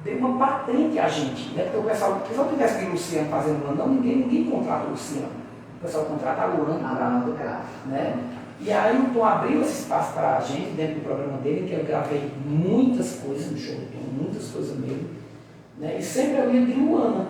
deu uma patente a gente, né? Porque o pessoal, se eu tivesse que o Luciano fazendo um anão, ninguém contrata o Luciano. O pessoal contrata a Luana, né? E aí o Tom abriu esse espaço para a gente dentro do programa dele, que eu gravei muitas coisas no show do Tom, muitas coisas mesmo, né? E sempre eu ia de Luana.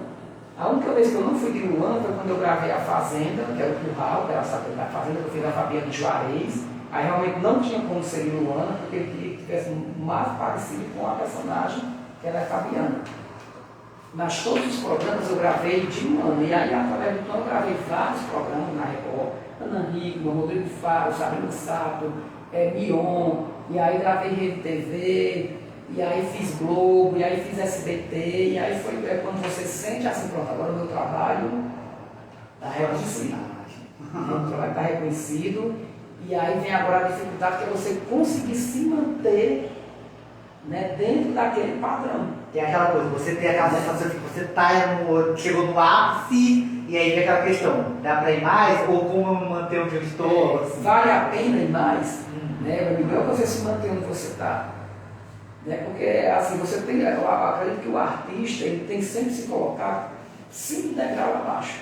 A única vez que eu não fui de Luana foi quando eu gravei A Fazenda, que era o Curral, que era a Fazenda que eu fiz a Fabiana Juarez. Aí realmente não tinha como ser Luana, porque ele queria que tivesse mais parecido com a personagem que era a Fabiana. Mas todos os programas eu gravei de Luana. E aí, através do Tom, eu gravei vários programas na Record. Ana Hickman, Rodrigo Faro, Sabrina Sato, Mion. E aí gravei Rede TV. E aí fiz Globo. E aí fiz SBT. E aí foi quando você sente assim, pronto, agora o meu trabalho está reconhecido. O meu trabalho está reconhecido. E aí vem agora a dificuldade, que é você conseguir se manter, né, dentro daquele padrão. Tem aquela coisa, você tem aquela sensação que você chegou no ápice e aí vem aquela questão, dá para ir mais ou como me manter onde eu estou? Assim. Vale a pena ir mais, né? É melhor você se manter onde você está. Né? Porque assim, você tem, eu acredito que o artista ele tem sempre que se colocar 5 degraus abaixo.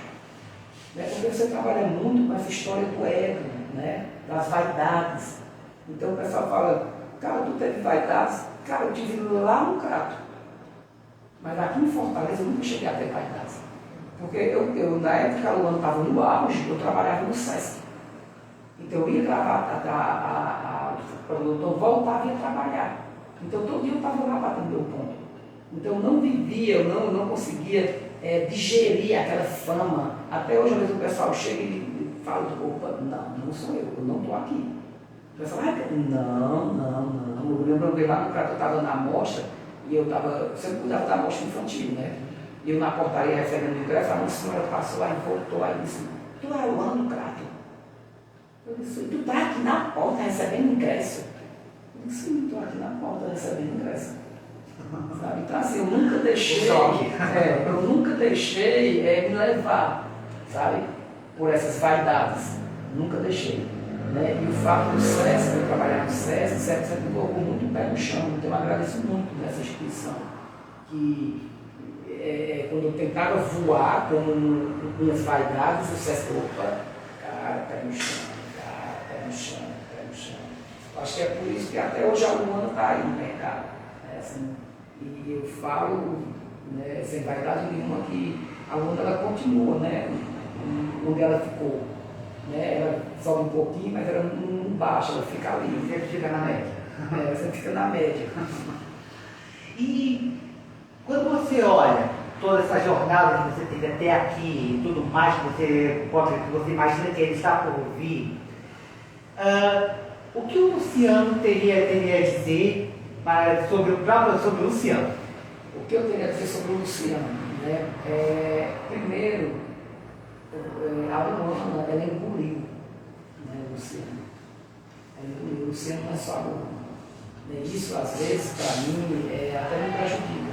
Né? Porque você trabalha muito com essa história do ego, né? Das vaidades. Então o pessoal fala, cara, tu teve vaidades? Cara, eu tive lá no Crato. Mas aqui em Fortaleza eu nunca cheguei a ter vaidades. Porque eu na época, o ano estava no auge, eu trabalhava no SESC. Então eu ia gravar, o produtor voltava e ia trabalhar. Então todo dia eu estava lá batendo meu ponto. Então eu não vivia, eu não conseguia digerir aquela fama. Até hoje, às vezes o pessoal chega e fala, opa, não sou eu não estou aqui. O pessoal, não. Eu lembro que lá no Crato eu estava na amostra, e eu sempre cuidava da amostra infantil, né? E eu na portaria recebendo o ingresso, a senhora passou aí, voltou aí e disse, tu é o ano do Crato? Eu disse, tu está aqui na porta recebendo ingresso? Eu disse, sim, estou aqui na porta recebendo ingresso. Sabe? Então assim, eu nunca deixei me levar, sabe? Por essas vaidades. Nunca deixei. Né? E o fato do SESC, eu trabalhar no SESC, sempre me colocou muito o pé no chão. Então eu agradeço muito nessa instituição. Que quando eu tentava voar com minhas vaidades, o SESC, opa, cara, pé no chão. Acho que é por isso que até hoje a Luana está aí no mercado. Né? Assim, e eu falo, né, sem vaidade nenhuma, que a Luana ela continua, né, onde ela ficou. Né? Ela sobe um pouquinho, mas ela não baixa, ela fica ali. Sempre fica na média. Ela sempre fica na média. E quando você olha toda essa jornada que você teve até aqui e tudo mais que você imagina que ele está por vir, o que o Luciano teria a dizer sobre o Luciano? O que eu teria a dizer sobre o Luciano? Né? Primeiro, a Luana, ela engoliu, né, o Luciano. Ela engoliu. O Luciano não é só a Luana. Isso, às vezes, para mim, até me prejudica.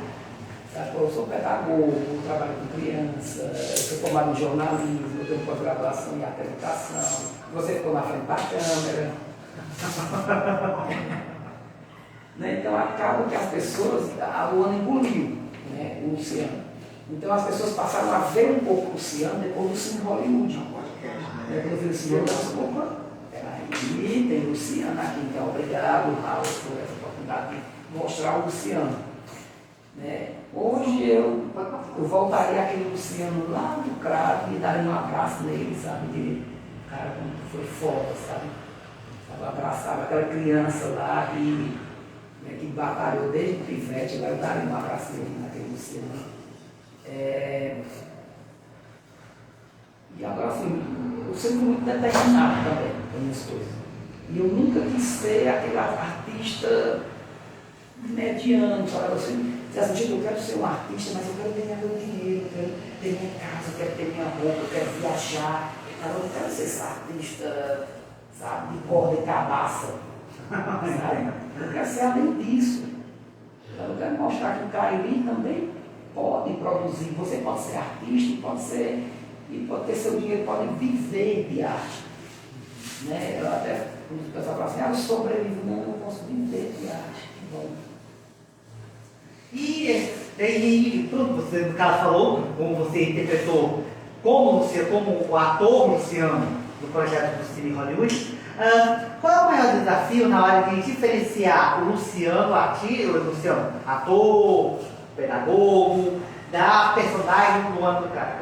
Sabe? Eu sou pedagogo, trabalho com criança, eu sou formado em jornalismo, eu tenho pós-graduação em apresentação, você ficou na frente da câmera. Né? Então acaba que as pessoas, a Luana engoliu, né, o Luciano. Então as pessoas passaram a ver um pouco o Luciano depois do Cine Hollywood. Quando eu vi o Luciano, eu disse, opa, peraí, tem o Luciano aqui, então obrigado, Raul, por essa oportunidade de mostrar o Luciano. Né? Hoje eu voltaria aquele Luciano lá do Cravo e daria um abraço nele, sabe? De, cara, como foi foda, sabe? Abraçava aquela criança lá que batalhou desde o pivete, lá eu daria um abraço nele naquele Luciano. E agora assim, eu sempre fui muito determinado também com minhas coisas. E eu nunca quis ser aquele artista mediano, sabe? Você assim, eu quero ser um artista, mas eu quero ganhar meu dinheiro, eu quero ter minha casa, eu quero ter minha roupa, eu quero viajar. Mas eu não quero ser esse artista, sabe, de corda e cabaça. Sabe? Eu quero ser além disso. Então, eu quero mostrar que o Cariri também pode produzir. Você pode ser artista, e pode ter seu dinheiro, pode viver de arte. Né? Eu até, o pessoal fala assim, eu sobrevivo, não, eu posso viver de arte. Que bom. E pronto, você no caso falou, como você interpretou como o ator Luciano do projeto do Cine Hollywood, qual é o maior desafio na hora de diferenciar o Luciano, ator, pedagogo, da personagem do Luana do cara?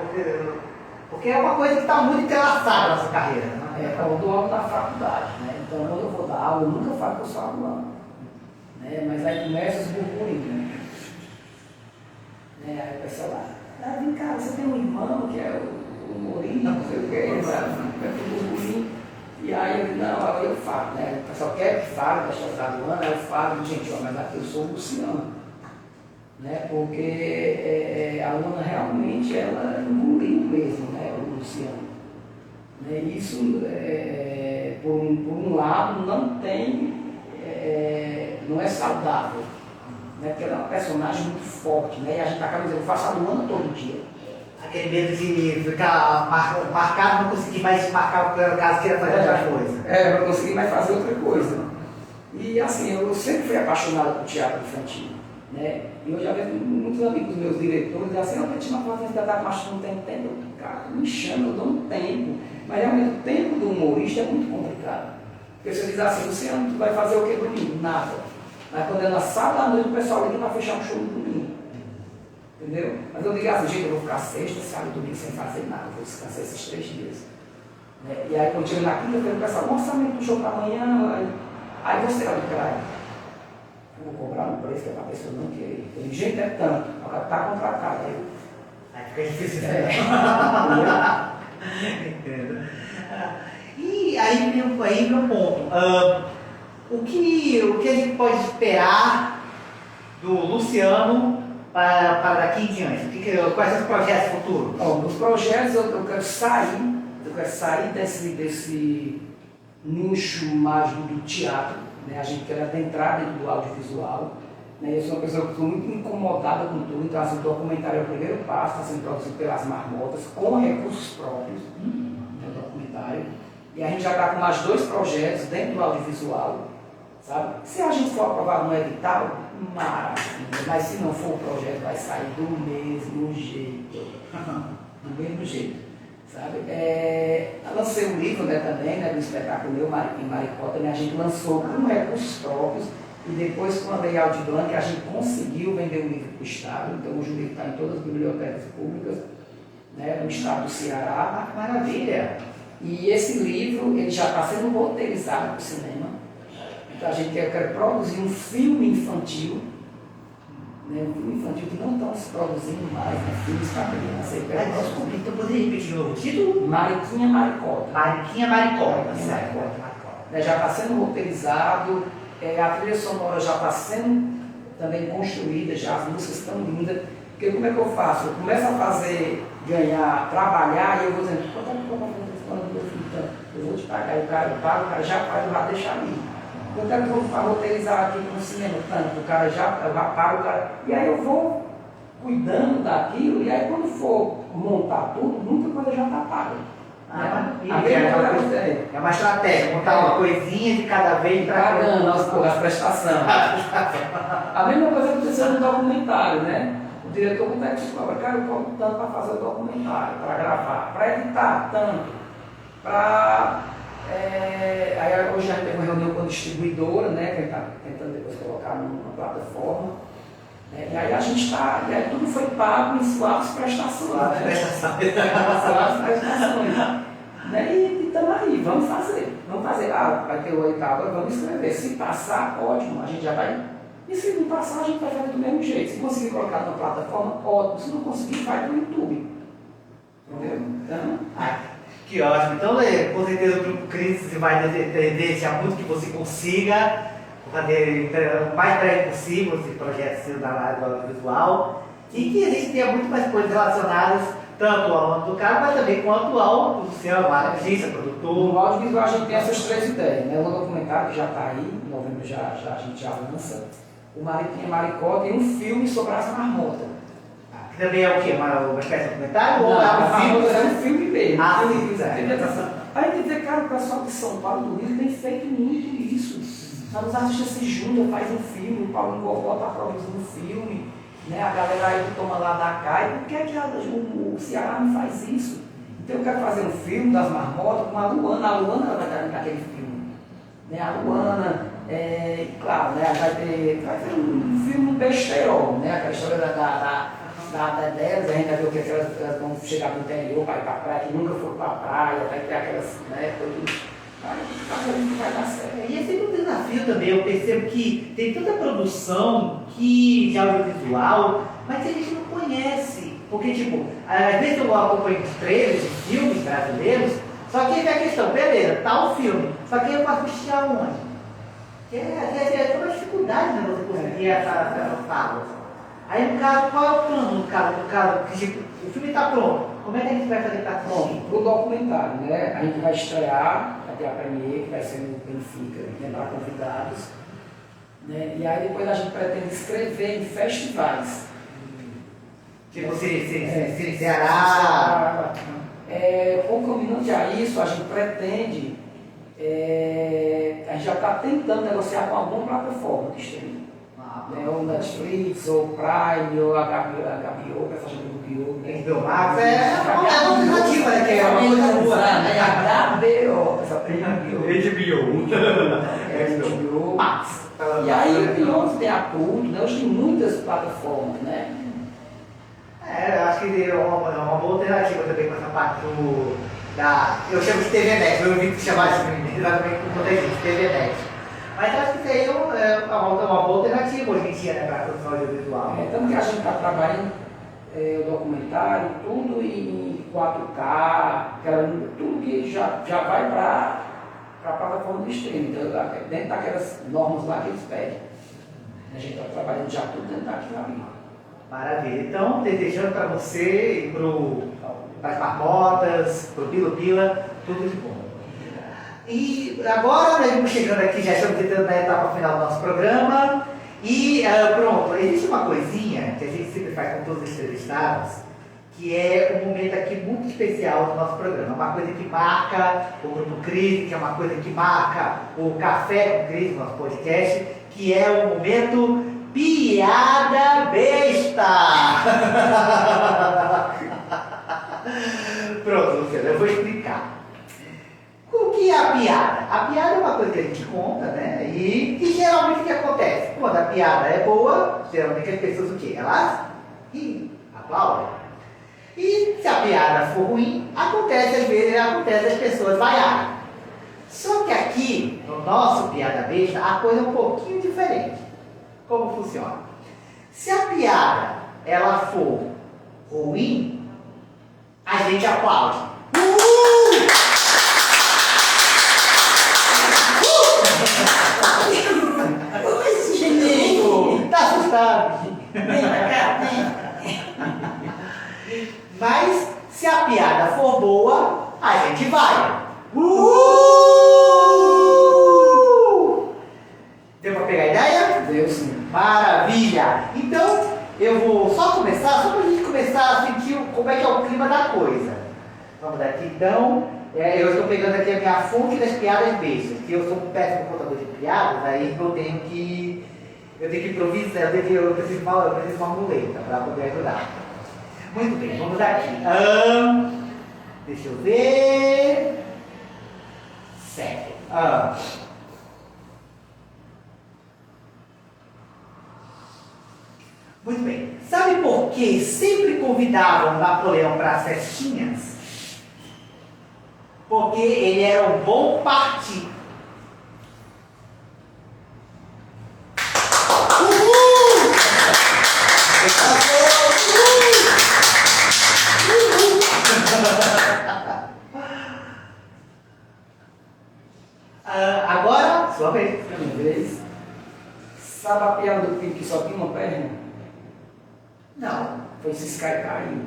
Porque é uma coisa que está muito entrelaçada na nossa carreira. Né? Eu dou aula na faculdade, né? Então quando eu vou dar aula, eu nunca falo que eu sou aluno. Né? Mas aí começa os burburinhos. Né? Aí o pessoal lá, vem cá, você tem um irmão que é o Mourinho, não sei o que, sabe? O burburinho. E aí eu digo, não, aí eu falo, né? O pessoal quer que fale da história da Luana, aí eu falo, gente, ó, mas aqui eu sou o Luciano. Né? Porque a Luana realmente ela engoliu mesmo, né? O Luciano. Né? Isso, por um lado, não é saudável. Né? Porque ela é uma personagem muito forte, né? E a gente acaba dizendo, eu faço a Luana todo dia. Aquele medo de ficar marcado, não conseguir mais marcar o que era o caso, queira fazer outra coisa. Não consegui mais fazer outra coisa. E assim, eu sempre fui apaixonado por teatro infantil. Né? E eu já vejo muitos amigos meus diretores dizem assim, eu tinha uma fase de espetáculo, mas não tem tempo. Cara, me chama, eu dou um tempo. Mas realmente o tempo do humorista é muito complicado. Porque você diz assim, Luciano, tu vai fazer o que domingo? Nada. Mas quando é na sala da noite, o pessoal liga para fechar um show no domingo. Entendeu? Mas eu digo assim, gente, eu vou ficar sexta, sábado e domingo sem fazer nada, vou descansar esses 3 dias. Né? E aí quando chega na quinta-feira, o pessoal, um orçamento do show para amanhã, aí você olha para ele. Eu vou cobrar um preço que é para a pessoa não querer. O jeito é tanto, o cara está contratado. Aí fica difícil. Entendo. E aí meu ponto. O que a gente pode esperar do Luciano para daqui em diante? Quais são os projetos futuros? Bom, os projetos eu quero sair desse nicho mais do teatro. Né? A gente quer adentrar dentro do audiovisual. Né? Eu sou uma pessoa que estou muito incomodada com tudo, então assim, o documentário é o primeiro passo, está sendo produzido pelas Marmotas, com recursos próprios, né, o documentário. E a gente já está com mais 2 projetos dentro do audiovisual, sabe? Se a gente for aprovado no edital, maravilha, mas se não for, o projeto vai sair do mesmo jeito. Do mesmo jeito. Sabe? Eu lancei um livro, né, também, né, do espetáculo meu, em Maricota, né, a gente lançou com recursos próprios e depois com a Lei Aldir Blanc a gente conseguiu vender o livro para o Estado, então hoje o livro está em todas as bibliotecas públicas, né, do Estado do Ceará. Maravilha! E esse livro ele já está sendo roteirizado para o cinema, então a gente quer produzir um filme infantil, né, um filme infantil que não estão se produzindo mais, né, filmes para criança. Então poderia repetir de novo o título? Mariquinha Maricota. Mariquinha Maricota. Já está sendo roteirizado, a trilha sonora já está sendo também construída, já as músicas estão lindas. Porque como é que eu faço? Eu começo a fazer, trabalhar, e eu vou dizendo, quanto é que eu vou fazer esse plano do meu filho? Então, eu vou te pagar, o cara já faz, eu vou deixar ali. Quanto é que eu vou roteirizar aqui no cinema? Tanto, o cara já paga, o cara. E aí eu vou cuidando daquilo, e aí quando for montar tudo, muita coisa já está paga. É uma estratégia, montar uma coisinha de cada vez para pagando as prestações. A mesma coisa aconteceu no documentário, né? O diretor conta que cara, eu cobro tanto para fazer o documentário, para gravar, para editar tanto, para. Aí hoje a gente teve uma reunião com a distribuidora, né? Que a gente está tentando depois colocar numa plataforma. E aí a gente está, e aí tudo foi pago em suaves prestações. Suaves prestações. E estamos aí, vamos fazer. Vai ter o oitavo, vamos escrever. Se passar, ótimo, a gente já vai. E se não passar, a gente vai fazer do mesmo jeito. Se conseguir colocar na plataforma, ótimo. Se não conseguir, vai para o YouTube. Entendeu? Então, que ótimo. Então, com certeza o Grupo Crise vai desejar muito que você consiga fazer o mais breve possível esse projeto seu da área do audiovisual e que a gente tenha muito mais coisas relacionadas tanto ao ano do carro, mas também quanto ao seu artista, produtor. No audiovisual a gente tem essas três ideias, né? O documentário que já está aí, em novembro a gente já lança. O Mariquinha Maricó tem um filme sobre as marmotas. Que também é o quê? Uma espécie de documentário? Não, ou é um filme mesmo. Aí tem que dizer, cara, o pessoal de São Paulo do Rio tem feito muito isso. Os artistas se juntam, fazem um filme, o Paulo Gogó está produzindo um filme, né? A galera aí que toma lá da CAI, por que, o Ceará não faz isso? Então eu quero fazer um filme das marmotas com a Luana vai estar naquele filme. Né? A Luana, claro, né? vai ter um filme besteirol, né? Aquela história delas, a gente vai ver o que elas vão chegar do interior, vai para a praia, que nunca foram para a praia, vai ter aquelas, né? Vai dar certo. E é sempre um desafio também, eu percebo que tem tanta produção de audiovisual, mas que a gente não conhece. Porque, tipo, às vezes eu acompanho os trailers de filmes brasileiros, só que aí a questão, beleza, tá o filme, só que eu posso assistir aonde? É toda a dificuldade, né, você conseguir essa fala. Aí, no caso, qual é o plano? No caso, tipo, o filme está pronto, como é que a gente vai fazer para assistir? Pronto, o documentário, né? A gente vai estrear, vai ter a premiere, que vai ser no Benfica, para convidados. Né? E aí depois a gente pretende escrever em festivais. Tipo, se Ceará. Concomitante a isso, a gente pretende, a gente já está tentando negociar com alguma plataforma de streaming. Ou Netflix, ou Prime, ou HBO, essa gente do Bio. HBO Max é uma alternativa, né? Que é uma coisa boa, né? HBO, essa HBO Max. E aí, pilotos tem a Pluto, né? Hoje tem muitas plataformas, né? Eu acho que é uma boa alternativa também com essa parte eu chamo de TV Net, eu ouvi chamar exatamente por conta disso, TV Net. Mas eu acho que isso aí é uma boa alternativa hoje em dia, né, para a produção audiovisual. Tanto que a gente está trabalhando o documentário, tudo em 4K, tudo que já vai para a plataforma do streaming, dentro daquelas normas lá que eles pedem. A gente está trabalhando já tudo dentro daquilo ali. Maravilha. Então, desejando para você e para as marmotas, para o Bilo Bila, tudo de bom. E agora nós vamos chegando aqui, já estamos entrando na etapa final do nosso programa. E pronto, existe uma coisinha que a gente sempre faz com todos os entrevistados, que é um momento aqui muito especial do nosso programa. Uma coisa que marca o Grupo Crise, que é uma coisa que marca o Café com Crise, nosso podcast, que é o momento Piada Besta. Pronto, Luciano, eu vou explicar. O que é a piada? A piada é uma coisa que a gente conta, né? E geralmente o que acontece? Quando a piada é boa, geralmente as pessoas o quê? Elas riem, aplaudem. E se a piada for ruim, às vezes as pessoas vaiarem. Só que aqui, no nosso Piada Besta, a coisa é um pouquinho diferente. Como funciona? Se a piada ela for ruim, a gente aplaude. Tá assustado? Mas se a piada for boa, a gente vai. Deu pra pegar a ideia? Deu sim. Maravilha! Então, eu vou só começar começar, só para a gente começar a sentir como é que é o clima da coisa. Vamos daqui então. Eu estou pegando aqui a minha fonte das piadas bestas, que eu sou um péssimo contador de piadas, aí eu tenho que improvisar, eu preciso de uma muleta para poder ajudar. Muito bem, vamos aqui. Deixa eu ver. Certo. Muito bem. Sabe por que sempre convidavam Napoleão para as festinhas? Porque ele era um bom partido. Agora, sua vez. Minha vez. Sabe a piada do pinto que só tinha uma perna? Não. Foi ciscar e caiu.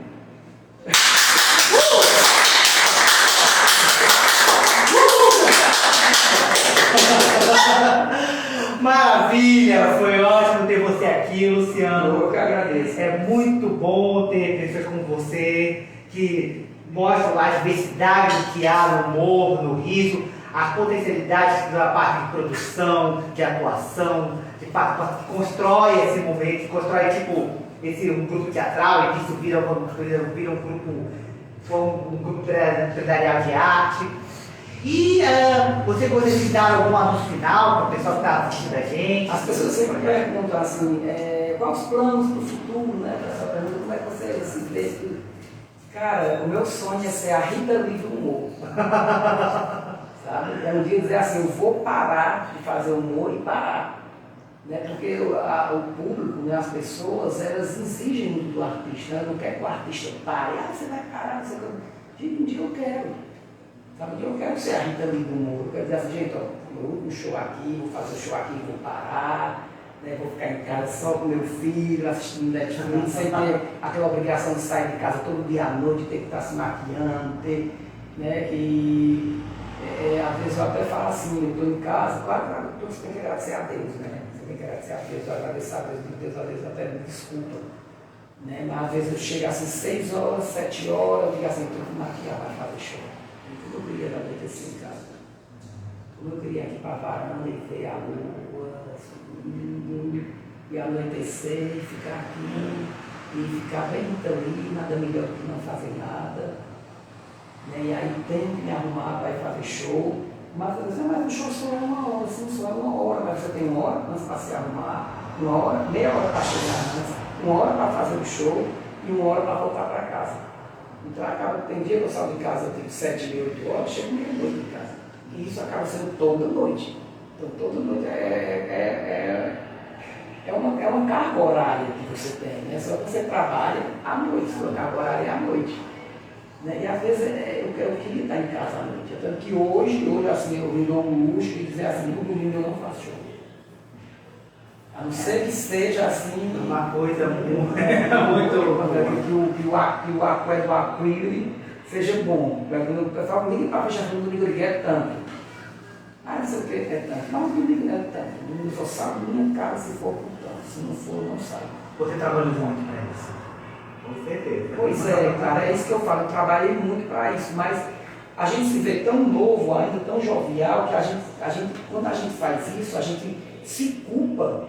Maravilha! Foi ótimo ter você aqui, Luciano. Eu que agradeço. É muito bom ter pessoas como você que mostram a diversidade que há no humor, no riso, as potencialidades da parte de produção, de atuação, de constrói esse momento, constrói um grupo teatral e isso vira um grupo empresarial de arte. E você gostaria de dar algum anúncio final para o pessoal que está assistindo a gente? As pessoas sempre perguntam assim, quais os planos para o futuro, né? Essa pergunta, como é que você se vê? Cara, o meu sonho é ser a Rita Lee do humor. Sabe? É um dia dizer assim, eu vou parar de fazer humor e parar. Né? Porque o público, né, as pessoas, elas exigem muito do artista, né? Não quer que o artista pare. Você vai parar, você vai... Um dia eu quero. Sabe, eu quero ser a Rita Lee do humor. Eu quero dizer assim, gente, meu último show aqui, vou fazer o show aqui, vou parar, né, vou ficar em casa só com meu filho, assistindo Netflix, sem ter aquela obrigação de sair de casa todo dia à noite, ter que estar se maquiando, ter, né, que às vezes eu até falo assim, eu estou em casa, claro que você tem que agradecer a Deus, né? Você tem que agradecer a Deus, eu agradeço a Deus, às vezes até me desculpa. Né? Mas às vezes eu chego assim 6 horas, 7 horas, eu digo assim, estou com maquiar, vai fazer show. Como eu queria da noite assim em casa. Como eu queria ir para a varanda e ver a lua, e anoitecer, e ficar aqui, e ficar bem ali, nada melhor do que não fazer nada. Né? E aí tenho que me arrumar para ir fazer show. Mas eu disse, mas o show só é 1 hora, assim, só é 1 hora, mas você tem 1 hora para se arrumar, 1 hora, meia hora para chegar antes, 1 hora para fazer o show e 1 hora para voltar para casa. Então acaba, tem dia que eu saio de casa, eu tenho 7, 8 horas, chego meia-noite em casa. E isso acaba sendo toda noite. Então toda noite é uma carga horária que você tem, né? Só que você trabalha à noite, sua carga horária é à noite. Né? E às vezes eu queria estar em casa à noite. Tanto que hoje assim, eu me dou um luxo de dizer assim, no domingo eu não faço show. A não ser que seja assim, uma coisa muito que o aqué do acrílico seja bom. O pessoal liga para fechar no domingo, ele quer tanto. Não sei o que é tanto. Mas o domingo não é tanto. O domingo só sabe minha casa se for por tanto. Se não for, não sabe. Você trabalhou muito para isso? Com certeza. Pois é, cara, é isso que eu falo. Eu trabalhei muito para isso, mas a gente se vê tão novo ainda, tão jovial, que a gente, quando a gente faz isso, a gente se culpa.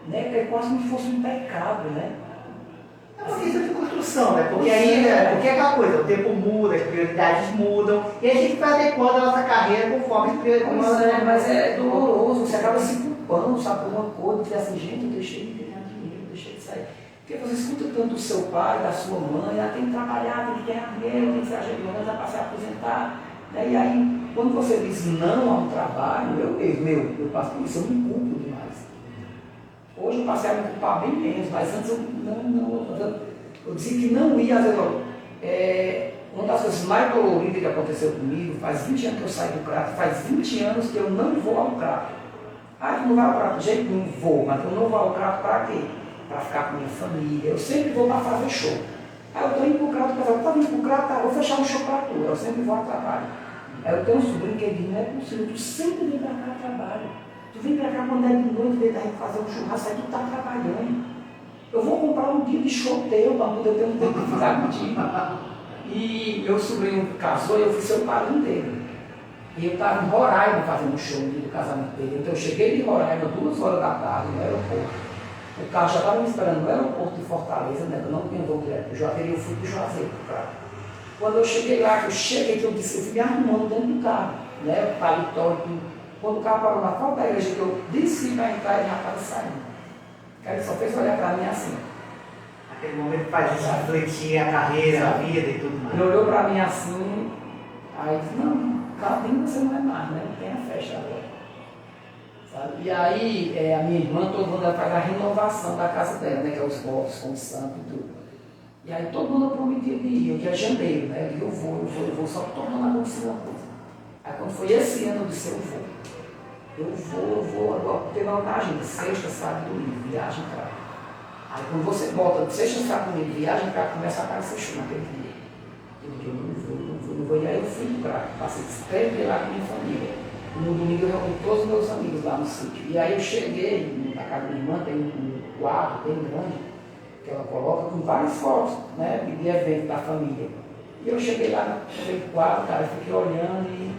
Né? É quase como se fosse um pecado, né? É uma questão de construção, né? Porque aí, porque é aquela coisa, o tempo muda, as prioridades mudam, e a gente vai adequando a nossa carreira conforme as prioridades. Mas é doloroso, você acaba se culpando, sabe, por uma coisa, dizer assim, gente, eu deixei de ganhar dinheiro, eu deixei de sair. Porque você escuta tanto do seu pai, da sua mãe, ela tem que trabalhar, tem que ganhar dinheiro, tem que ser ajeitado, vai passar a aposentar. Né? E aí, quando você diz não ao trabalho, eu passo por isso, eu me culpo demais. Hoje eu passei a me culpar bem menos, mas antes eu dizia que não ia, uma das coisas mais doloridas que aconteceu comigo, faz 20 anos que eu saí do crato, faz 20 anos que eu não vou ao crato. Tu não vai ao crato? De jeito nenhum, vou, mas eu não vou ao crato para quê? Para ficar com minha família, eu sempre vou para fazer show. Aí eu estou indo para o crato, o pessoal está vindo para o crato, vou fechar um show para tu, eu sempre vou ao trabalho. Aí eu tenho um sobrinho que diz, não é possível, tu sempre vem para cá a trabalho. Tu vem para cá quando é de noite, vem daí fazer um churrasco, aí tu está trabalhando. eu vou comprar um dia de show teu para poder ter um tempo de ficar contigo. E meu sobrinho casou e eu fui ser o padrinho dele. E eu estava em Roraima fazendo um show no dia do casamento dele. Então eu cheguei de Roraima 2 horas da tarde no aeroporto. O carro já estava me esperando no aeroporto de Fortaleza, né? Eu não tinha voo direto do Juazeiro, eu fui de Juazeiro para o carro. Quando eu cheguei lá, que eu disse, eu fui me arrumando dentro do carro, né? O paletó e tudo. Quando o carro parou na porta da igreja, que eu desci para entrar, ele já estava saindo. Ele só fez olhar para mim assim. Aquele momento faz a gente refletir a carreira, a vida e tudo mais. Ele olhou para mim assim, aí disse, não, Claudinho você não é mais, né? Tem a festa agora. Sabe? E aí, a minha irmã, todo mundo faz a renovação da casa dela, né? Que é os votos com o santo e tudo. E aí todo mundo prometia de ir, que é janeiro, né? Eu digo, eu vou, só tornando acontecer uma coisa. Aí quando foi esse ano, eu disse, eu vou, agora pegar uma agenda, sexta, sábado, domingo, viagem para. Aí quando você bota sexta, sábado, domingo, viagem para, começa a aparecer show naquele dia. Eu digo, eu não vou, e aí eu fui para, passei 3 dias lá com a minha família. No domingo eu reuni todos os meus amigos lá no sítio. E aí eu cheguei na casa da minha irmã, tem um quadro bem grande, que ela coloca com várias fotos, né, de evento da família. E eu cheguei lá no quadro, cara, eu fiquei olhando e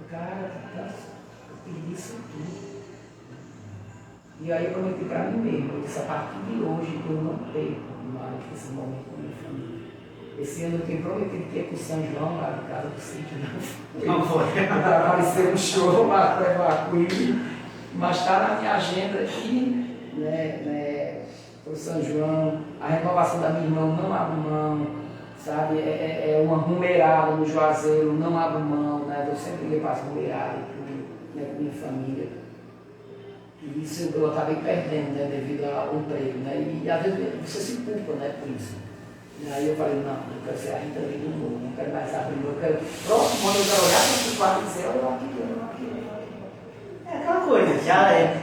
cara, eu pedi isso tudo. E aí eu prometi para mim mesmo, eu disse, a partir de hoje eu não perco mais esse momento com a minha família. Esse ano eu tenho prometido que ia para o São João, lá de casa do sítio, não foi. Apareceu um show lá para evacuir, mas está na minha agenda aqui, né, o São João, a renovação da minha irmã, não abro mão, sabe, é uma rumeirada no Juazeiro, não abro mão, né, eu sempre ia para as rumeiradas, né, com minha família. E isso eu acabei perdendo, né, devido ao emprego, né, e às vezes você se culpa, né, por isso. E aí eu falei, não, eu quero ser a Rita ali do novo, não quero mais abrir, eu quero, próximo ano eu quero olhar para esse quarto e dizer, olha eu aqui. É aquela coisa,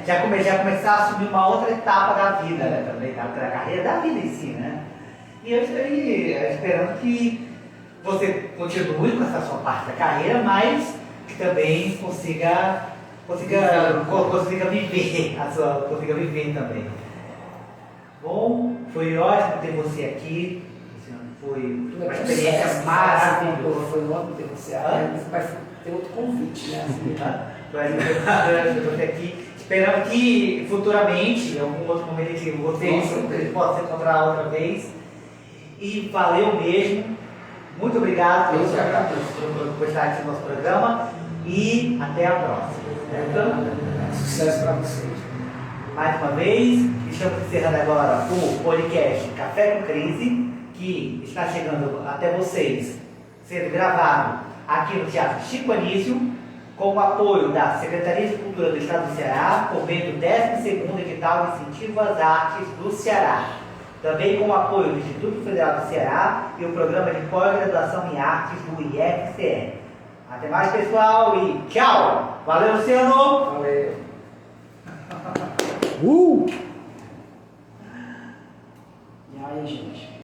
já começar a assumir uma outra etapa da vida, né, também, da carreira, da vida em si, né. E eu estou esperando que você continue com essa sua parte da carreira, mas que também consiga viver também. Bom, foi ótimo ter você aqui. Foi uma experiência maravilhosa. Foi ótimo ter você aqui. Vai ter outro convite, né? Ter você aqui. Esperamos que futuramente, em algum outro momento, que você possa se encontrar outra vez. E valeu mesmo. Muito obrigado por estar aqui no nosso programa. E até a próxima. Sucesso para vocês. Mais uma vez, estamos encerrando agora o podcast Café com Crise, que está chegando até vocês, sendo gravado aqui no Teatro Chico Anísio, com o apoio da Secretaria de Cultura do Estado do Ceará, por meio do 12º Edital de Incentivo às Artes do Ceará. Também com o apoio do Instituto Federal do Ceará e o Programa de Pós-Graduação em Artes do IFCE. Até mais, pessoal, e tchau! Valeu, Luciano! Valeu! E aí, gente?